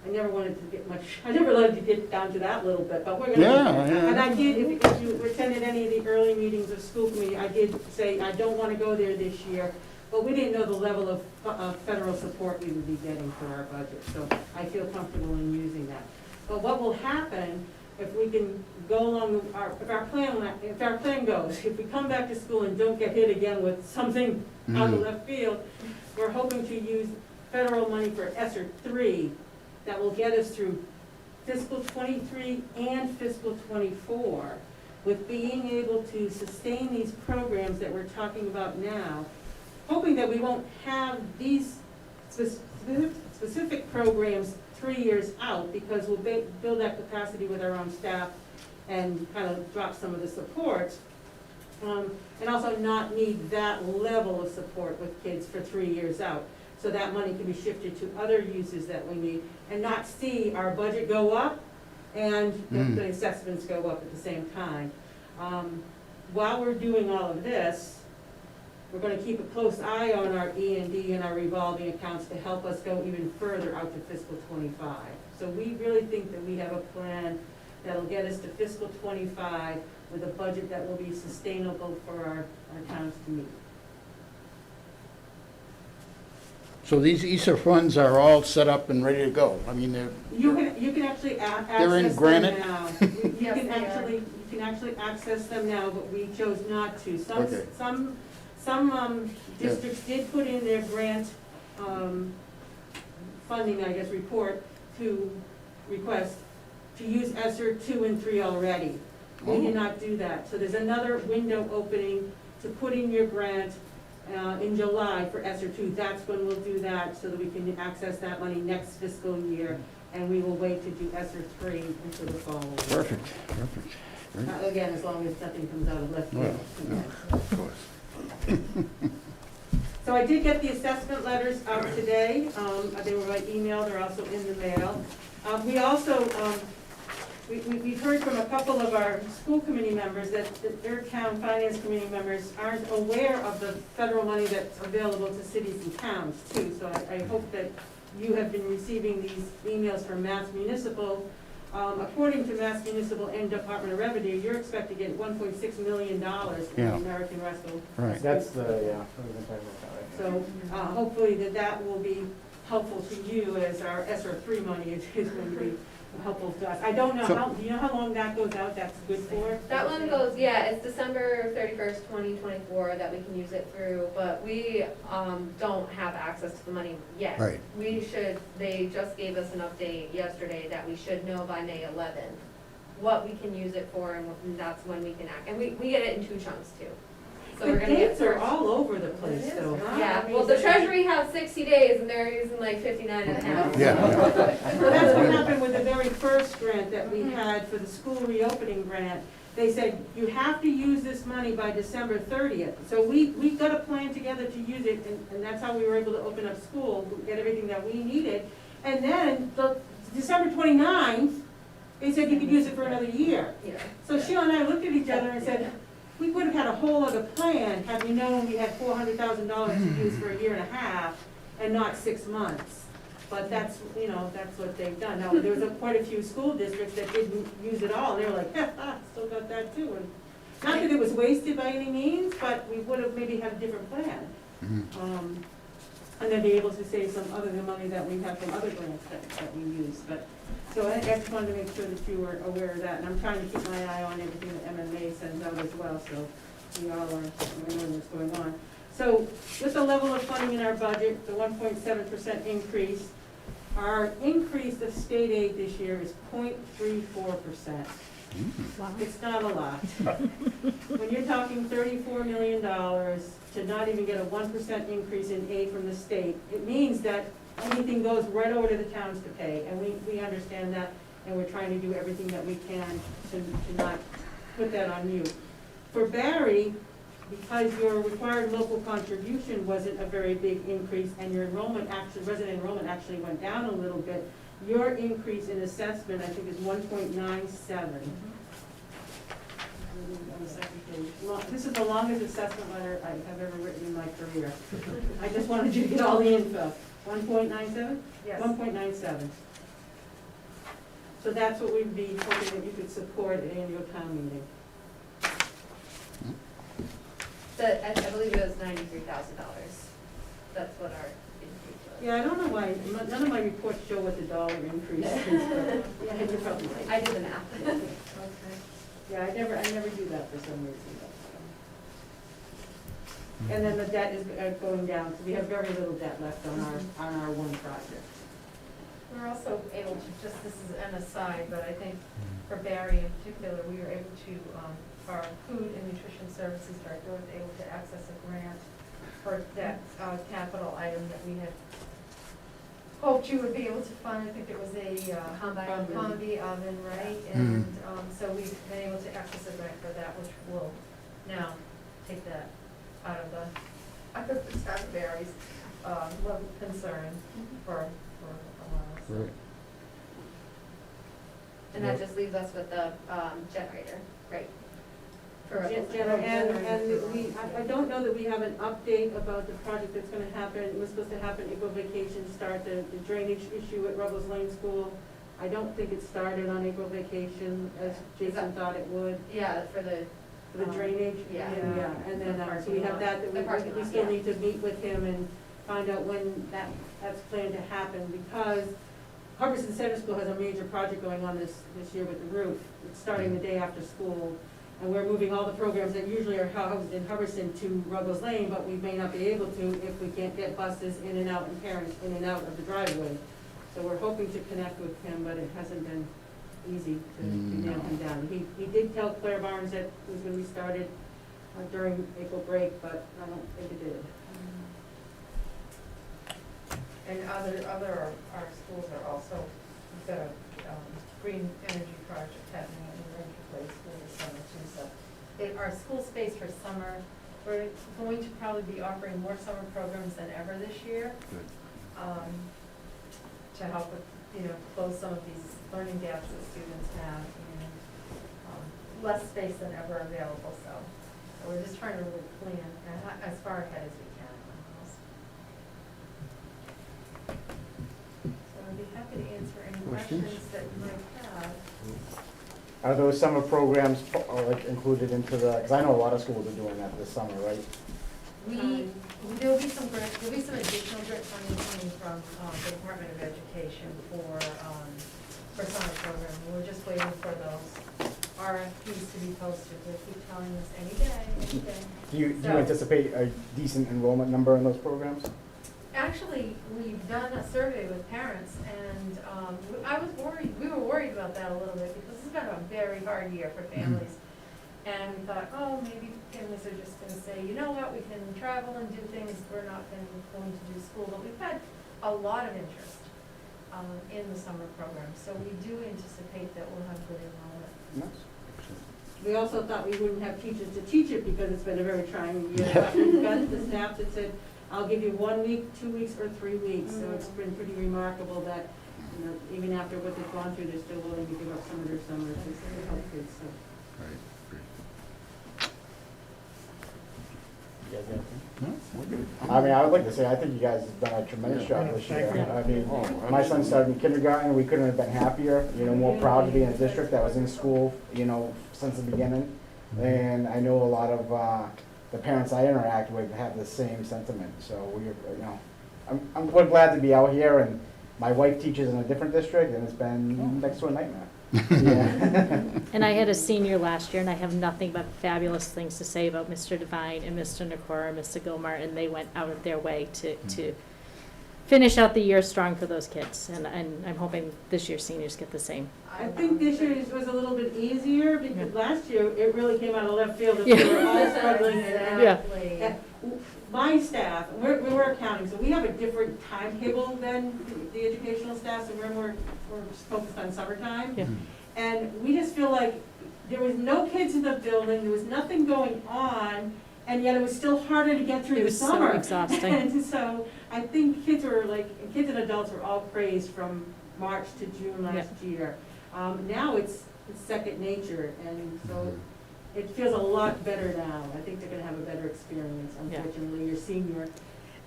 I never wanted to get much, I never wanted to get down to that little bit, but we're gonna. Yeah. And I did, if you attended any of the early meetings of school committee, I did say, I don't wanna go there this year, but we didn't know the level of federal support we would be getting for our budget, so I feel comfortable in using that. But what will happen if we can go along, if our plan goes, if we come back to school and don't get hit again with something out of left field, we're hoping to use federal money for ESSER 3 that will get us through fiscal 23 and fiscal 24, with being able to sustain these programs that we're talking about now, hoping that we won't have these specific programs 3 years out, because we'll build that capacity with our own staff and kind of drop some of the supports, and also not need that level of support with kids for 3 years out. So that money can be shifted to other uses that we need, and not see our budget go up and the assessments go up at the same time. While we're doing all of this, we're gonna keep a close eye on our E&D and our revolving accounts to help us go even further out to fiscal 25. So we really think that we have a plan that'll get us to fiscal 25 with a budget that will be sustainable for our towns to meet. So these ESSER funds are all set up and ready to go? I mean, they're... You can actually access They're in them granite? now. You Yes, can they are. actually access them now, but we chose not to. Okay. Some districts did put in their grant, funding, I guess, report to request to use ESSER 2 and 3 already. We did not do that. So there's another window opening to put in your grant in July for ESSER 2. That's when we'll do that, so that we can access that money next fiscal year, and we will wait to do ESSER 3 until the following year. Perfect. Great. Again, as long as nothing comes out of left field. Well, of course. So I did get the assessment letters out today. They were by email, they're also in the mail. We also, we've heard from a couple of our school committee members that their town finance committee members aren't aware of the federal money that's available to cities and towns too. So I hope that you have been receiving these emails from Mass Municipal. According to Mass Municipal and Department of Revenue, you're expected to get $1.6 million from Yeah. American Rescue. Right. That's the, yeah, I was entitled to that, right? So, hopefully that will be helpful to you as our ESSER 3 money is going to be helpful to us. I don't know So- do you know how long that goes out, that's good for? That one goes, yeah, it's December 31st, 2024 that we can use it through, but we, don't have access to the money yet. Right. They just gave us an update yesterday that we should know by May 11th what we can use it for, and that's when we can act, and we get it in 2 chunks too. So we're The gonna get dates are first. all over the place though, huh? Yeah, I mean, well, the it's- Treasury has 60 days and they're using like 59 and a half. Yeah. Well, that's what happened with the very first grant that we had for the school reopening grant. They said, you have to use this money by December 30th. So we got a plan together to use it, and that's how we were able to open up school, get everything that we needed. And then, December 29th, they said you could use it for another year. Yeah. So Sheila and I looked at each other and said, we would have had a whole other plan had we known we had $400,000 to use for a year and a half and not 6 months. But that's, that's what they've done. Now, there was quite a few school districts that didn't use it all, and they were like, still got that too. And not that it was wasted by any means, but we would have maybe had a different plan. And then be able to save some other than money that we have from other grants that we use. But, so I just wanted to make sure that you were aware of that, and I'm trying to keep my eye on everything that MMA sends out as well, so we all are aware of what's going on. So with the level of funding in our budget, the 1.7% increase, our increase of state aid this year is 0.34%. Wow. It's not a lot. When you're talking $34 million to not even get a 1% increase in aid from the state, it means that anything goes right over to the towns to pay, and we understand that, and we're trying to do everything that we can to not put that on you. For Barre, because your required local contribution wasn't a very big increase, and your resident enrollment actually went down a little bit, your increase in assessment, I think, is 1.97. On the second page. This is the longest assessment letter I have ever written in my career. I just wanted you to get all the info. 1.97? Yes. 1.97. So that's what we'd be hoping that you could support at annual town meeting. I believe it was $93,000. That's what our increase was. Yeah, I don't know why, none of my reports show what the dollar increase is, but, yeah, you're probably right. I did the math. Okay. Yeah, I never do that for some reason, but, and then the debt is going down, so we have very little debt left on our one project. We're also able to, just this is an aside, but I think for Barre in particular, we were able to, our food and nutrition services director was able to access a grant for that capital item that we had hoped you would be able to fund. I think it was a combi oven, right? And so we've been able to access a grant for that, which will now take that out of the Barre's level concern for a while. So. Right. And that just leaves us with the generator, right? For Ruggles. I don't know that we have an update about the project that's gonna happen. It was supposed to happen April vacation start, the drainage issue at Ruggles Lane School. I don't think it started on April vacation as Jason thought it would. Yeah, for the Drainage? yeah. And then, so we have that The parking we lot, still yeah. need to meet with him and find out when that's planned to happen, because Hubbardston Center School has a major project going on this year with the roof. It's starting the day after school, and we're moving all the programs that usually are housed in Hubbardston to Ruggles Lane, but we may not be able to if we can't get buses in and out and parents in and out of the driveway. So we're hoping to connect with him, but it hasn't been easy to nail him down. He did tell Claire Barnes that it was gonna be started during April break, but I don't think it did. And our schools are also, we've got a green energy project happening at New Ranger Place for the summer too, so. Our school space for summer, we're going to probably be offering more summer programs than ever this year. Good. to help with, close some of these learning gaps that students have, and, less space than ever available, so we're just trying to really plan as far ahead as we can on those. So I'd be happy to answer any Questions? questions that you might have. Are those summer programs like included into the, because I know a lot of schools are doing that this summer, right? There'll be some grant, there'll be some additional grant funding coming from, the Department of Education for summer program. We're just waiting for those RFPs to be posted. They keep telling us any day. Do you So- anticipate a decent enrollment number in those programs? Actually, we've done a survey with parents, and we were worried about that a little bit, because this has been a very hard year for families. And we thought, oh, maybe families are just gonna say, you know what, we can travel and do things, we're not going to do school. But we've had a lot of interest in the summer program, so we do anticipate that we'll have good enrollment. Nice. We also thought we wouldn't have teachers to teach it because it's been a very trying year. But we've got the staff that said, I'll give you 1 week, 2 weeks, or 3 weeks. So it's been pretty remarkable that, even after what they've gone through, they're still willing to give up some of their summers to help kids, so. Right, You guys got anything? no, we're good. I mean, I would like to say, I think you guys have done a tremendous job this year. I mean, my son started in kindergarten, we couldn't have been happier, more proud to be in a district that was in school, since the beginning. And I know a lot of, the parents I interact with have the same sentiment, so we're glad to be out here, and my wife teaches in a different district, and it's been next to a nightmare. Yeah. And I had a senior last year, and I have nothing but fabulous things to say about Mr. Devine and Mr. Nakora and Mr. Gilmar, and they went out of their way to finish out the year strong for those kids, and I'm hoping this year's seniors get the same. I think this year was a little bit easier because last year it really came out of left field. Yeah. We were all struggling and Yeah. my staff, we're accounting, so we have a different timetable than the educational staff, so we're focused on summertime. Yeah. And we just feel like there was no kids in the building, there was nothing going on, and yet it was still harder to get through It the was so summer. exhausting. And so I think kids and adults were all praised from March to June last year. Now it's second nature, and so it feels a lot better now. I think they're gonna have a better experience. Yeah. Unfortunately, your senior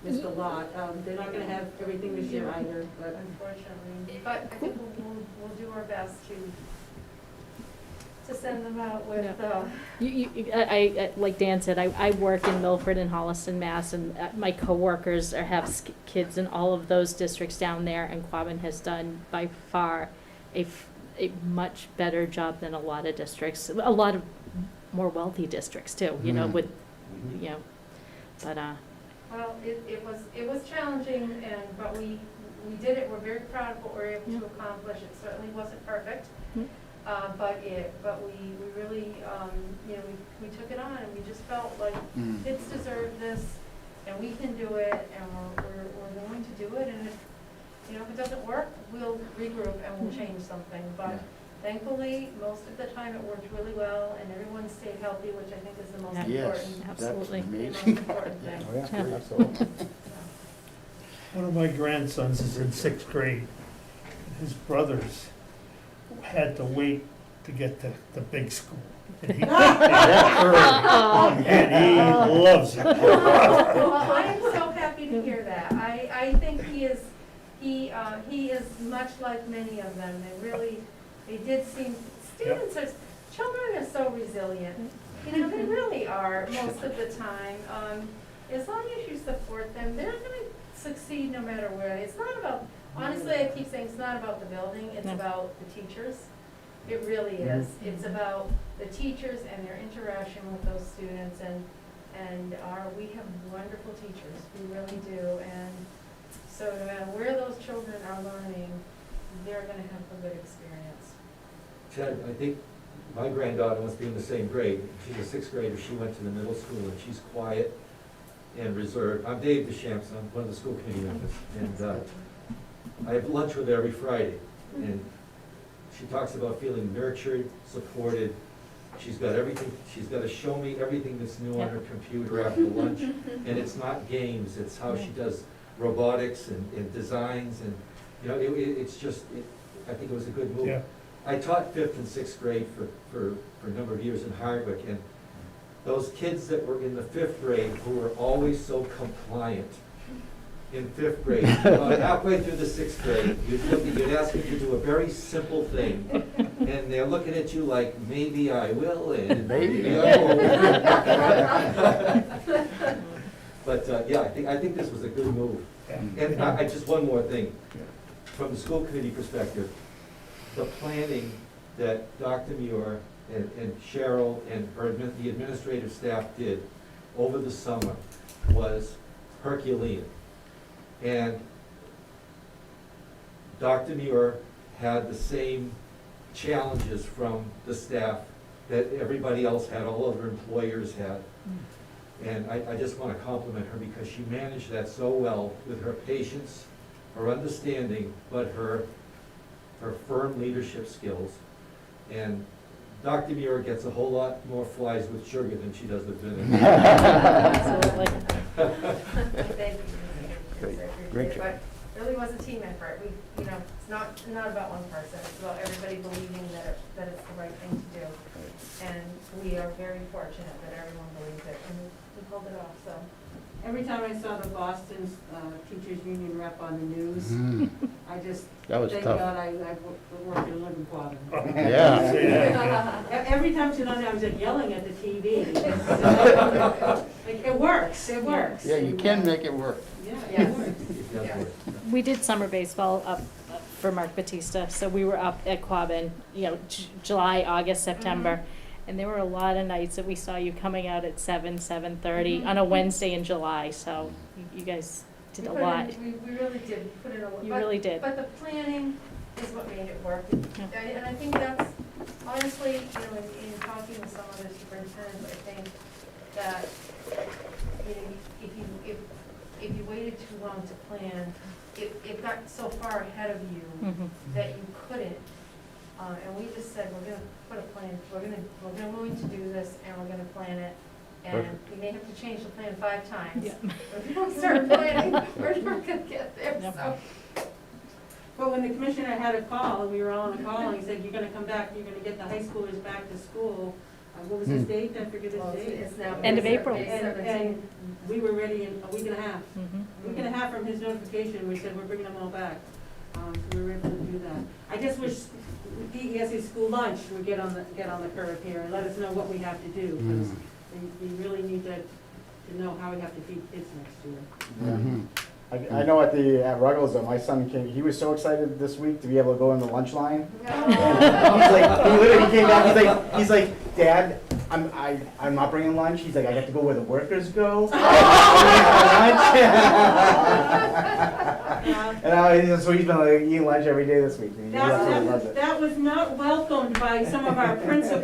missed a lot. They're not gonna have everything this year either, but. Unfortunately, but I think we'll do our best to send them out with, I like Dan said, I work in Milford and Holliston, Mass, and my coworkers have kids in all of those districts down there, and Quabbin has done by far a much better job than a lot of districts, a lot of more wealthy districts too, with, but, well, it was challenging, but we did it. We're very proud of what we were able to accomplish. It certainly wasn't perfect. But we really, we took it on, and we just felt like kids deserve this, and we can do it, and we're going to do it, and if it doesn't work, we'll regroup and we'll change something, but thankfully, most of the time it worked really well, and everyone stayed healthy, which I think is the most Yeah. Yes, important, that's Absolutely. the most amazing. important thing. Oh, yeah, Yeah. absolutely. One of my grandsons is in 6th grade. His brothers had to wait to get to the big school. And he got there early, and he loves it. Well, I am so happy to hear that. I think he is much like many of them. They did seem, children are so resilient. They really are most of the time. As long as you support them, they're gonna succeed no matter where. It's not about, honestly, I keep saying it's not about the building, it's about the teachers. It really is. It's about the teachers and their interaction with those students, and we have wonderful teachers, we really do, and so no matter where those children are learning, they're gonna have a good experience. Ted, I think my granddaughter must be in the same grade. She's a 6th grader. She went to the middle school, and she's quiet and reserved. I'm Dave Deschamps. I'm one of the school committee members, and I have lunch with her every Friday, and she talks about feeling nurtured, supported. She's got everything. She's got to show me everything that's new on her computer after lunch, and it's not games. It's how she does robotics and designs, and You know, it's just, I think it was a good move. Yeah. I taught 5th and 6th grade for a number of years in Hardwick, and those kids that were in the 5th grade who were always so compliant in 5th grade, halfway through the 6th grade, you'd ask them to do a very simple thing, and they're looking at you like, maybe I will, and maybe I won't. But, yeah, I think this was a good move. And I just, one more thing, from the school committee perspective, the planning that Dr. Muir and Cheryl and the administrative staff did over the summer was Herculean. And Dr. Muir had the same challenges from the staff that everybody else had, all other employers had. And I just want to compliment her because she managed that so well with her patience, her understanding, but her firm leadership skills. And Dr. Muir gets a whole lot more flies with sugar than she does with vinegar. Absolutely. Thank you. Great job. But it really was a team effort. We, you know, it's not about one person. It's about everybody believing that it's the right thing to do. And we are very fortunate that everyone believes it, and we pulled it off, so. Every time I saw the Boston Teachers Union rep on the news, I just, That was thank tough. God I worked in living Quabbin. Yeah. Every time she's on there, I was like yelling at the TV. Like, it works. Yeah, you can make it work. Yeah, it works. It does work. We did summer baseball up for Mark Batista, so we were up at Quabbin, you know, July, August, September. And there were a lot of nights that we saw you coming out at 7:30 on a Wednesday in July, so you guys did a lot. We really did put in a lot. You really did. But the planning is what made it work. And I think that's, honestly, you know, in talking with some other superintendents, I think that, you know, if you waited too long to plan, it got so far ahead of you that you couldn't. And we just said, we're gonna put a plan, we're going to do this, and we're gonna plan it. And we may have to change the plan 5 times. Yeah. But if we don't start planning, we're never gonna get there, Yep. so. But when the commissioner had a call, and we were all on a call, and he said, you're gonna come back, you're gonna get the high schoolers back to school. What was his date? I forget his Well, date. it's now. End of April. May And 17th. we were ready in a week and a half. Mhm. A week and a half from his notification, we said, we're bringing them all back. So we were able to do that. I just wish DES's school lunch would get on the curve here and let us know what we have to do, because we really need to know how we have to feed kids next year. I know at Ruggles, though, my son came, he was so excited this week to be able to go in the lunch line. And he's like, he literally came back, he's like, Dad, I'm not bringing lunch. He's like, I have to go where the workers go. And so he's been like eating lunch every day this week. And he absolutely loves it. That was not welcomed by some of our principals.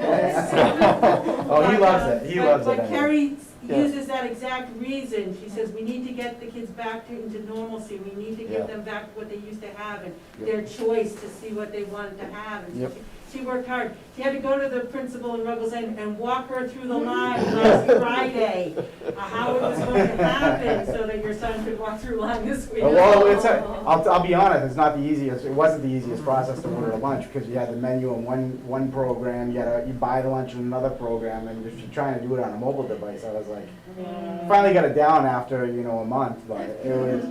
Oh, he loves it. He loves it. But Carrie uses that exact reason. She says, we need to get the kids back into normalcy. We need to get them back to what they used to have and their choice to see what they wanted to have. And she worked hard. She had to go to the principal in Ruggles and walk her through the line last Friday, how it was going to happen so that your son could walk through line this week. Well, I'll be honest, it's not the easiest, it wasn't the easiest process to order a lunch, because you had the menu in one program, you buy the lunch in another program, and if you're trying to do it on a mobile device, I was like, finally got it down after, a month, but it was,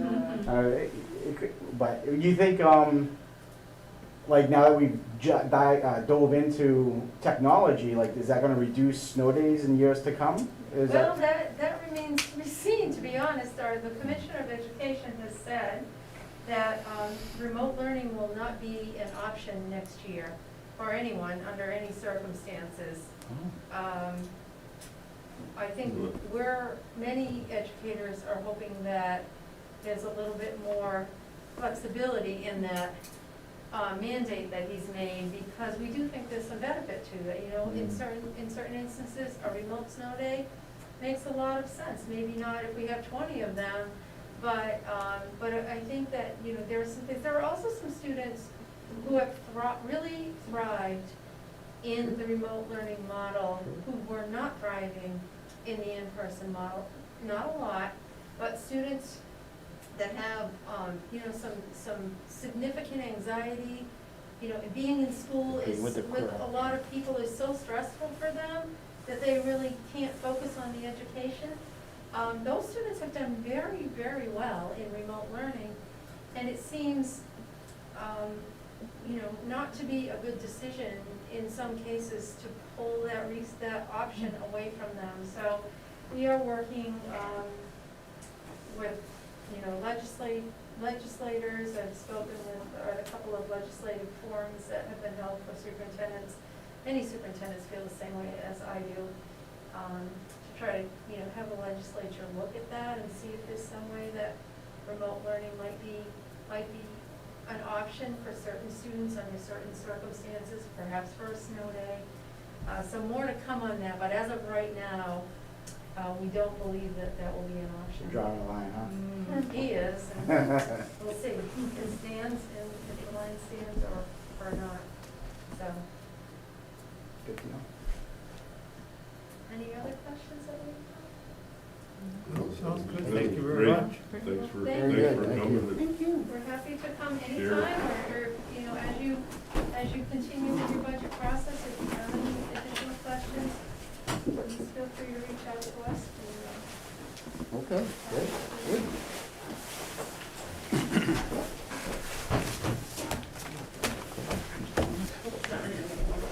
but you think, like now that we've dove into technology, like is that gonna reduce snow days in years to come? Well, that remains to be seen, to be honest. The Commissioner of Education has said that remote learning will not be an option next year for anyone under any circumstances. I think many educators are hoping that there's a little bit more flexibility in that mandate that he's made, because we do think there's some benefit to it. In certain instances, a remote snow day makes a lot of sense. Maybe not if we have 20 of them, but I think that there are some things. There are also some students who have really thrived in the remote learning model who were not thriving in the in-person model. Not a lot, but students that have, some significant anxiety, being in school is, With the with crowd. a lot of people, is so stressful for them that they really can't focus on the education. Those students have done very, very well in remote learning, and it seems, not to be a good decision in some cases to pull that option away from them. So we are working, with, legislators. I've spoken with a couple of legislative forums that have been held for superintendents. Many superintendents feel the same way as I do, to try to, have the legislature look at that and see if there's some way that remote learning might be an option for certain students under certain circumstances, perhaps for a snow day. So more to come on that, but as of right now, we don't believe that that will be an option. Drawing a line, huh? He is, and we'll see if it stands, and if the line stands or not, so. Good to know. Any other questions that we have? Sounds good, That thank was you very great. much. Thanks for Thank you. coming. Thank you. We're happy to come Sure. anytime, or, as you continue with your budget process, if you have any additional questions, please feel free to reach out to us. Okay, good, good.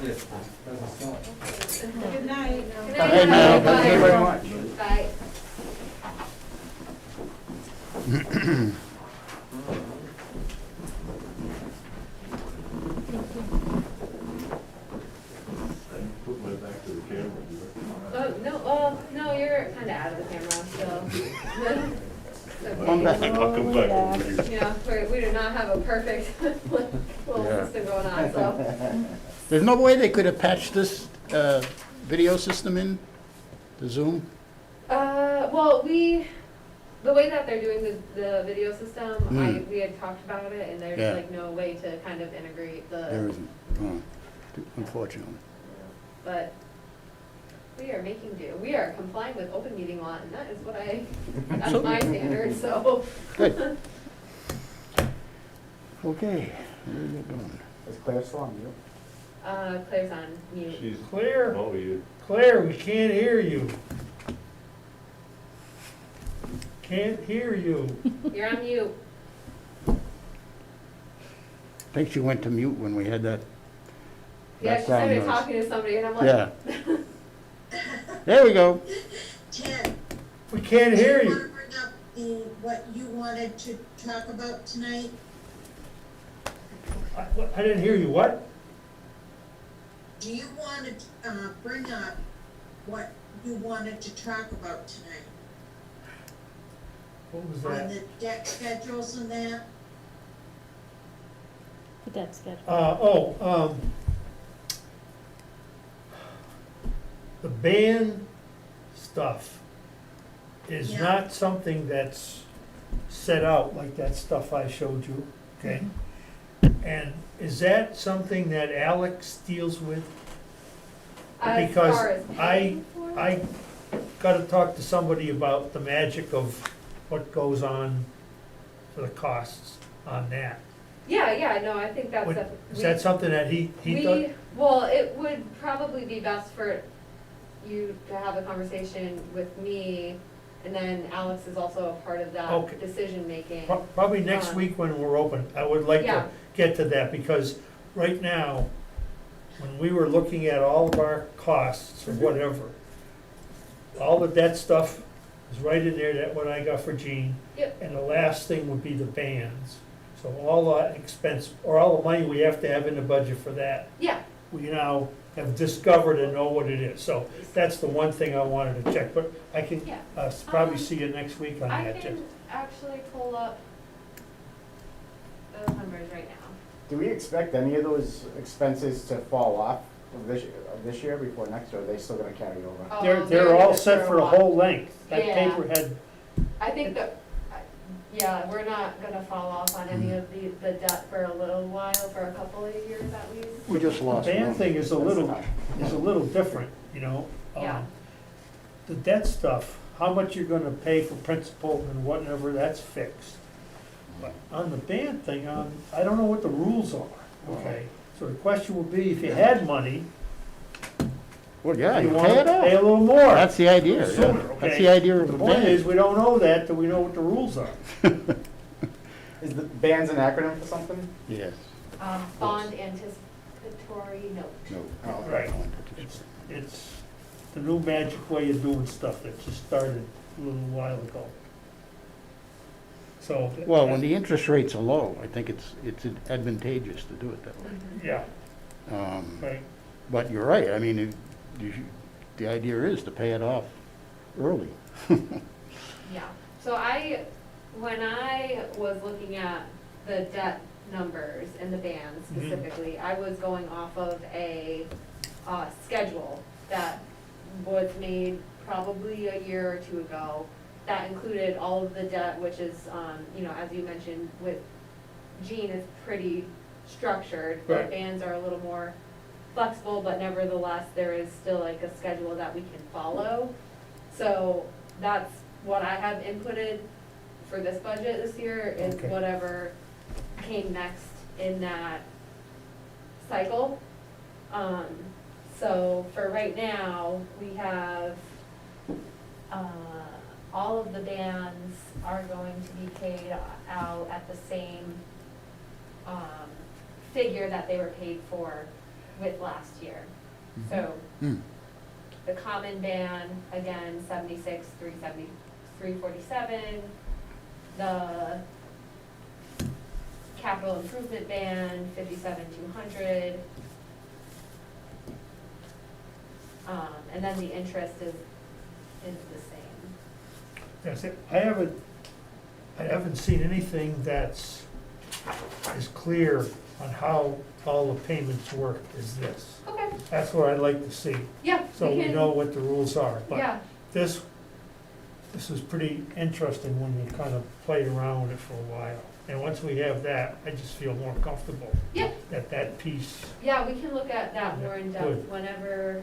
Yes, doesn't stop. Good night. Good Hey, night, Mel, everybody. Thank you very much. Bye. Put my back to the camera. No, you're kinda out of the camera still. Okay. Come back. I'll come back over here. Yeah, we do not have a perfect little Yeah. system going on, so. There's no way they could have patched this, video system in, the Zoom? Well, the way that they're doing the video system, Mm. we had talked about it, and there's Yeah. like no way to kind of integrate There the, isn't, oh, unfortunately. but we are making do. We are complying with open meeting law, and that is what that's my standard, so. Good. Okay, where are you going? Is Claire still on mute? Claire's on mute. She's, Claire, oh, you, Claire, we can't hear you. Can't hear you. You're on mute. I think she went to mute when we had that. Yeah, she background started noise. talking to somebody, and I'm like. Yeah. There we go. Ted, We can't do hear you you. wanna bring up what you wanted to talk about tonight? I didn't hear you, what? Do you wanna, bring up what you wanted to talk about tonight? What was On that? the debt schedules and that? But that's good. The ban stuff is Yeah. not something that's set out like that stuff I showed you, okay? And is that something that Alex deals with? As Because far as paying for it? I gotta talk to somebody about the magic of what goes on for the costs on that. Yeah, no, I think that's a. Is that something that he does? Well, it would probably be best for you to have a conversation with me, and then Alex is also a part of Okay. that decision-making. Probably next week when we're open, I would like to Yeah. get to that, because right now, when we were looking at all of our costs or whatever, all the debt stuff is right in there, that what I got for Jean. Yep. And the last thing would be the bands. So all the expense, or all the money we have to have in the budget for that, Yeah, we now have discovered and know what it is. So that's the one thing I wanted to check, but I can, yeah. probably see you next week on I that, can Jeff. actually pull up those numbers right now. Do we expect any of those expenses to fall off of this year before next, or are they still gonna carry over? They're all set for the a while. whole length. That Yeah. paper had, I think that, yeah, we're not gonna fall off on any of the debt for a little while, for a couple of years at least. We just the lost band one. thing is a little different, you know? Yeah. The debt stuff, how much you're gonna pay for principal and whatever, that's fixed. On the band thing, I don't know what the rules are, okay? So the question would be, if you had money, Well, yeah, you you want pay to it off. pay a little more. That's the idea, yeah. Sooner, That's okay? the idea of The a point is, band. we don't know that till we know what the rules are. Is the band's an acronym for something? Yes. Bond anticipatory note. No. Oh, Right. It's the new magic way of doing stuff that just started a little while ago. So. Well, when the interest rates are low, I think it's advantageous to do it that way. Yeah, right. But you're right, I mean, the idea is to pay it off early. Yeah, so when I was looking at the debt numbers and the bands Mhm. specifically, I was going off of a, schedule that was made probably a year or two ago. That included all of the debt, which is, as you mentioned, with Jean is pretty structured. The Right. bands are a little more flexible, but nevertheless, there is still like a schedule that we can follow. So that's what I have inputted for this budget this year, is Okay. whatever came next in that cycle. So for right now, we have, all of the bands are going to be paid out at the same, figure that they were paid for with last year. So, the common band, again, 347. The capital improvement band, 57,200. And then the interest is the same. That's it. I haven't seen anything that's as clear on how all the payments work as this. Okay, That's what I'd like to see, yeah, so we can, know what the rules are. But yeah, this is pretty interesting when you kind of played around with it for a while. And once we have that, I just feel more comfortable. Yeah. That piece, yeah, we can look at that more in depth Good. whenever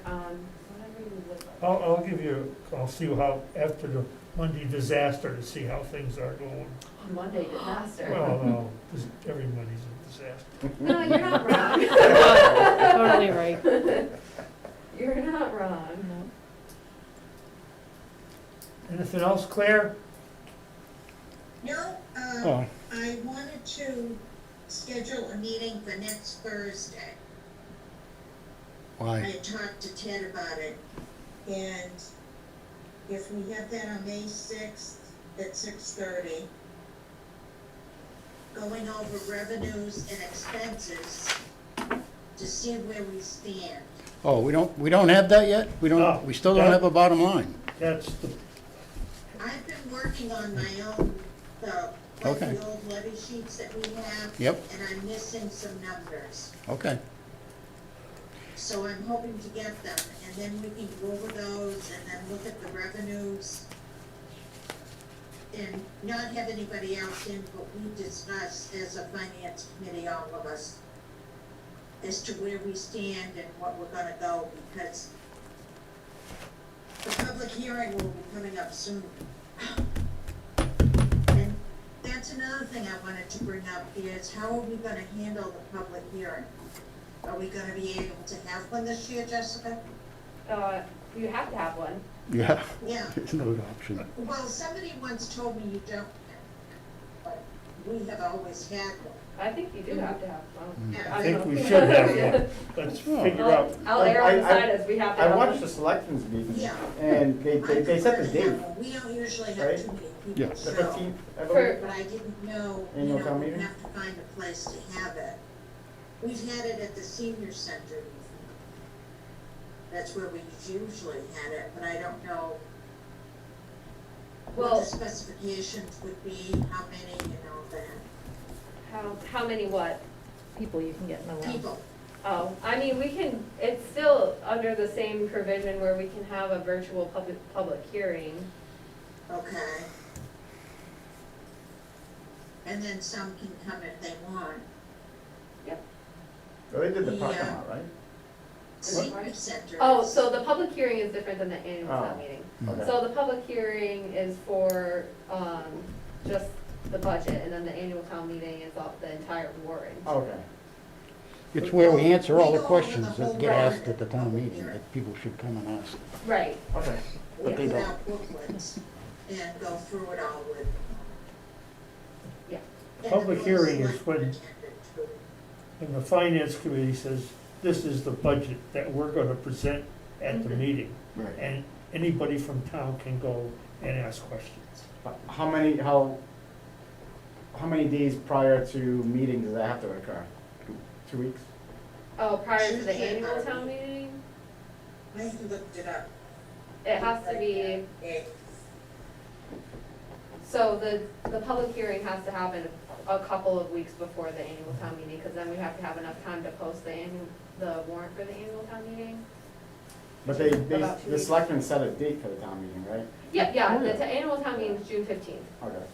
you would like. I'll give you, I'll see how, after the Monday disaster, to see how things are going. Monday disaster. Well, no, 'cause every Monday's a disaster. No, you're not wrong. Totally right. You're not wrong. Anything else, Claire? No, Oh, I wanted to schedule a meeting for next Thursday. I why? had talked to Ted about it, and if we have that on May 6th at 6:30, going over revenues and expenses to see where we stand. Oh, we don't have that yet? No. We still don't have a bottom line? That's the, I've been working on my own, the Okay. old levy sheets that we have. Yep. And I'm missing some numbers, Okay, so I'm hoping to get them, and then we can go over those and then look at the revenues. And not have anybody else in, but we discuss as a finance committee, all of us, as to where we stand and what we're gonna go, because the public hearing will be coming up soon. And that's another thing I wanted to bring up, is how are we gonna handle the public hearing? Are we gonna be able to have one this year, Jessica? You have to have one. yeah, Yeah, there's no option. well, somebody once told me you don't, but we have always had one. I think you do have to have one. Yeah. I think we should have one. Let's figure out. I'll err on the I- side as we have to I have watched one. the selectmen's meeting, Yeah. and they set the I prefer to date, have one. We don't usually have Right? too many Yeah. people the show, 15th, I For- believe. but I didn't know, Annual town we meeting? have to find a place to have it. We've had it at the senior center before. That's where we usually had it, but I don't know what Well, the specifications would be, how many, and all that. how many what? People you can get in the room. People, Oh, I mean, it's still under the same provision where we can have a virtual public hearing. okay. And then some can come if they want. Well, they did the The, parking lot, right? Senior center. Oh, is- so the public hearing is different than the annual town Oh. meeting. Okay. So the public hearing is for, just the budget, and then the annual town meeting is all, the entire warrant. Okay. It's where we answer all the We go over the questions whole that get asked at the town warrant meeting, that people should come and ask. Right, Okay. We But they put don't. out booklets and go through it all with. Yeah. and Public the hearing is select when- attended too. And the finance committee says, this is the budget that we're gonna present at the Mhm. meeting. Right. And anybody from town can go and ask questions. How many days prior to meeting does that have to occur? 2 weeks? oh, prior to the Tuesday, annual Barre. town meeting, I looked it up. it has to be, so the public hearing has to happen a couple of weeks before the annual town meeting, cause then we have to have enough time to post the warrant for the annual town meeting. But About 2 the weeks. selectmen set a date for the town meeting, right? Yep, yeah, Oh, the yeah. annual town meeting is June 15th. Okay.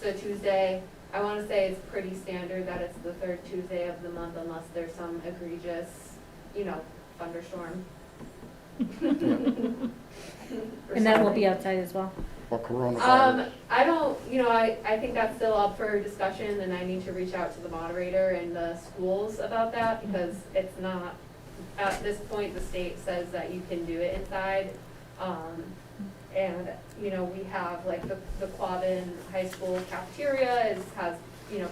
So Tuesday, I wanna say it's pretty standard that it's the third Tuesday of the month unless there's some egregious, thunderstorm. Or And that will something. be outside as well. Or coronavirus. I don't, I think that's still up for discussion, and I need to reach out to the moderator and the schools about that, because it's not, at this point, the state says that you can do it inside. And, we have, like, the Quabbin High School cafeteria has,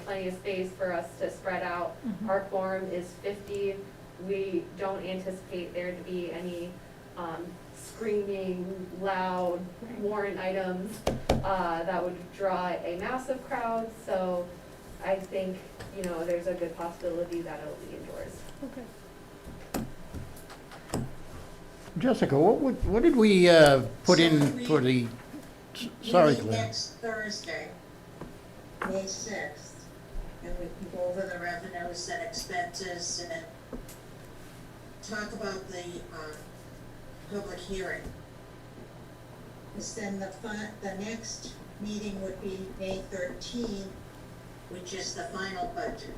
plenty of space for us to spread out. Mhm. Our quorum is 50. We don't anticipate there to be any, screaming, loud warrant items, that would draw a massive crowd, so I think, there's a good possibility that it'll be indoors. Okay. Jessica, what did we put in for the, sorry, Meeting Claire. next Thursday, May 6th, and we can go over the revenues and expenses and talk about the, public hearing. Because then the next meeting would be May 13th, which is the final budget.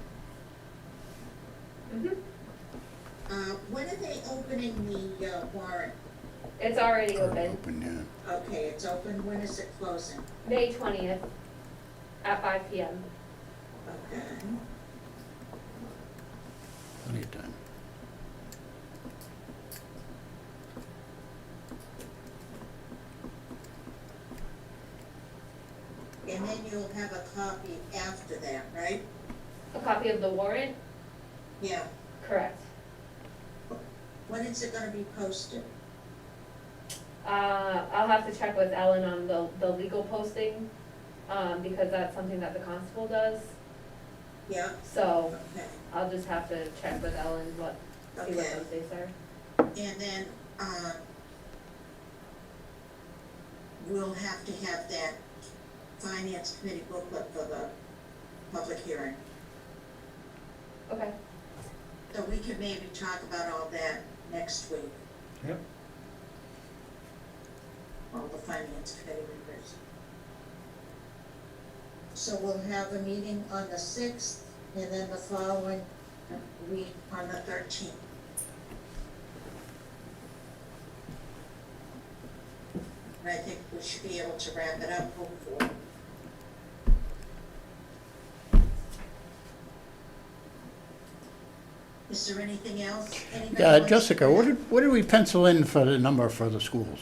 Mm-hmm. When are they opening the, warrant? It's already open, Open, yeah. Okay, it's open, when is it closing? May 20th at 5 PM. Okay. Plenty of time. And then you'll have a copy after that, right? A copy of the warrant? Yeah. Correct. When is it gonna be posted? I'll have to check with Ellen on the legal posting, because that's something that the constable does. Yeah, So okay. I'll just have to check with Ellen see what Okay. those dates are. And then, we'll have to have that finance committee booklet for the public hearing. Okay. So we could maybe talk about all that next week. Yep. All the finance committee members. So we'll have a meeting on the 6th, and then the following week on the 13th. And I think we should be able to wrap it up hopefully. Is there anything else? Anybody Yeah, wants to Jessica, what did we pencil in for the number for the schools?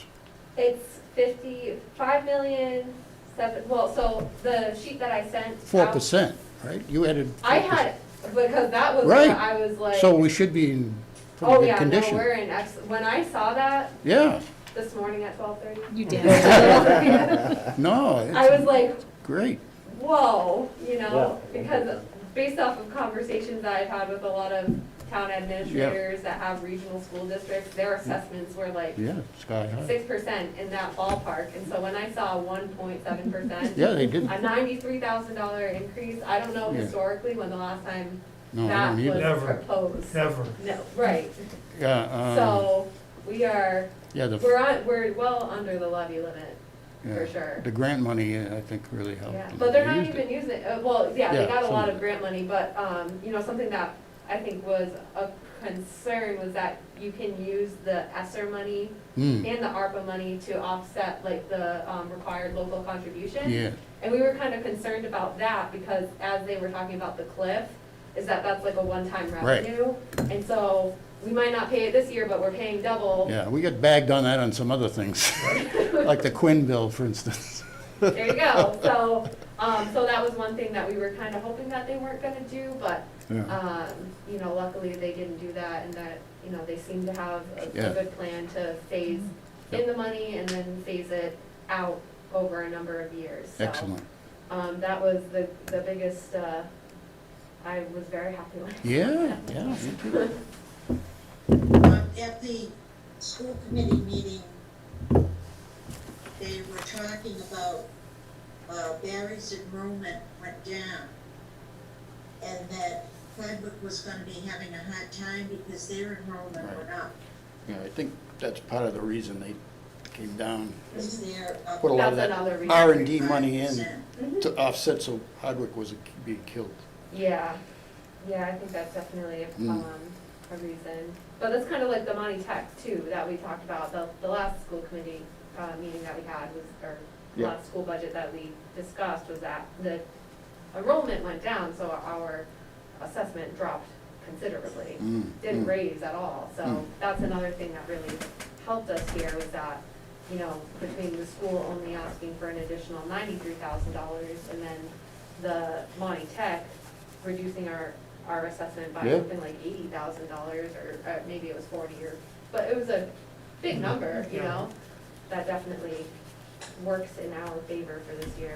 It's 5,000,007, well, so the sheet that I sent out. 4%, right? You added 4%. I had, because that was Right. what I was like. So we should be in Oh, pretty good yeah, no, condition. we're in when I saw that Yeah, this morning at 12:30. You did. no, I it's was like, great. whoa, Yeah. because based off of conversations that I've had with a lot of town administrators that have regional school districts, their assessments were like Yeah, sky high. 6% in that ballpark, and so when I saw 1.7%. Yeah, they did. A $93,000 increase, I don't know Yeah. historically when the last time No, I that don't was either. Never. proposed. Never. No, right, Yeah, so we are, yeah, we're well under the levy limit, for yeah, sure. the grant money, I think, really helped. Yeah, and but they're they not used even it. using, well, yeah, they Yeah, got a some lot of of it. grant money, but, something that I think was a concern was that you can use the ESSER money Hmm, and the ARPA money to offset like the, required local contribution. yeah, And we were kind of concerned about that because as they were talking about the cliff, is that that's like a one-time Right. revenue. And so we might not pay it this year, but we're paying double. yeah, we got bagged on that on some other things, like the Quinn bill, for instance. There you go. So, so that was one thing that we were kind of hoping that they weren't gonna do, but, Yeah. you know, luckily they didn't do that and that, you know, they seem to have Yeah. a good plan to phase in the money and then phase it out over a number of years. So, Excellent. that was the biggest, I was very happy with. Yeah, yeah, me too. At the school committee meeting, they were talking about, Barry's enrollment went down. And that Quabbin was gonna be having a hard time because their enrollment went up. Yeah, I think that's part of the reason they came down. Is there a? Put a lot of That's that another reason. R&D money in 5%? to offset so Hardwick was being killed. Yeah, yeah, I think that's definitely, Mm. a reason. But that's kind of like the money tech too, that we talked about, the last school committee, meeting that we had was, or Yeah. last school budget that we discussed was that the enrollment went down, so our assessment dropped considerably. Mm, Didn't mm. raise at all, so Mm. that's another thing that really helped us here was that, you know, between the school only asking for an additional $93,000 and then the Monty Tech reducing our assessment by Yeah. something like $80,000 or maybe it was 40 or, but it was a big number, you Yeah. know? That definitely works in our favor for this year.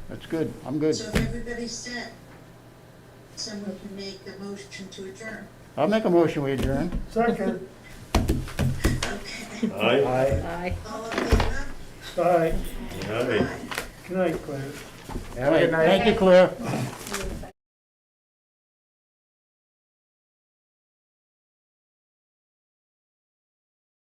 That's good, I'm good. So if everybody's set, someone can make the motion to adjourn. I'll make a motion, we adjourn. Second, Okay, Aye. Aye. all in favor? aye, Aye. Aye. good night, Claire. Have a good night. Thank you, Claire.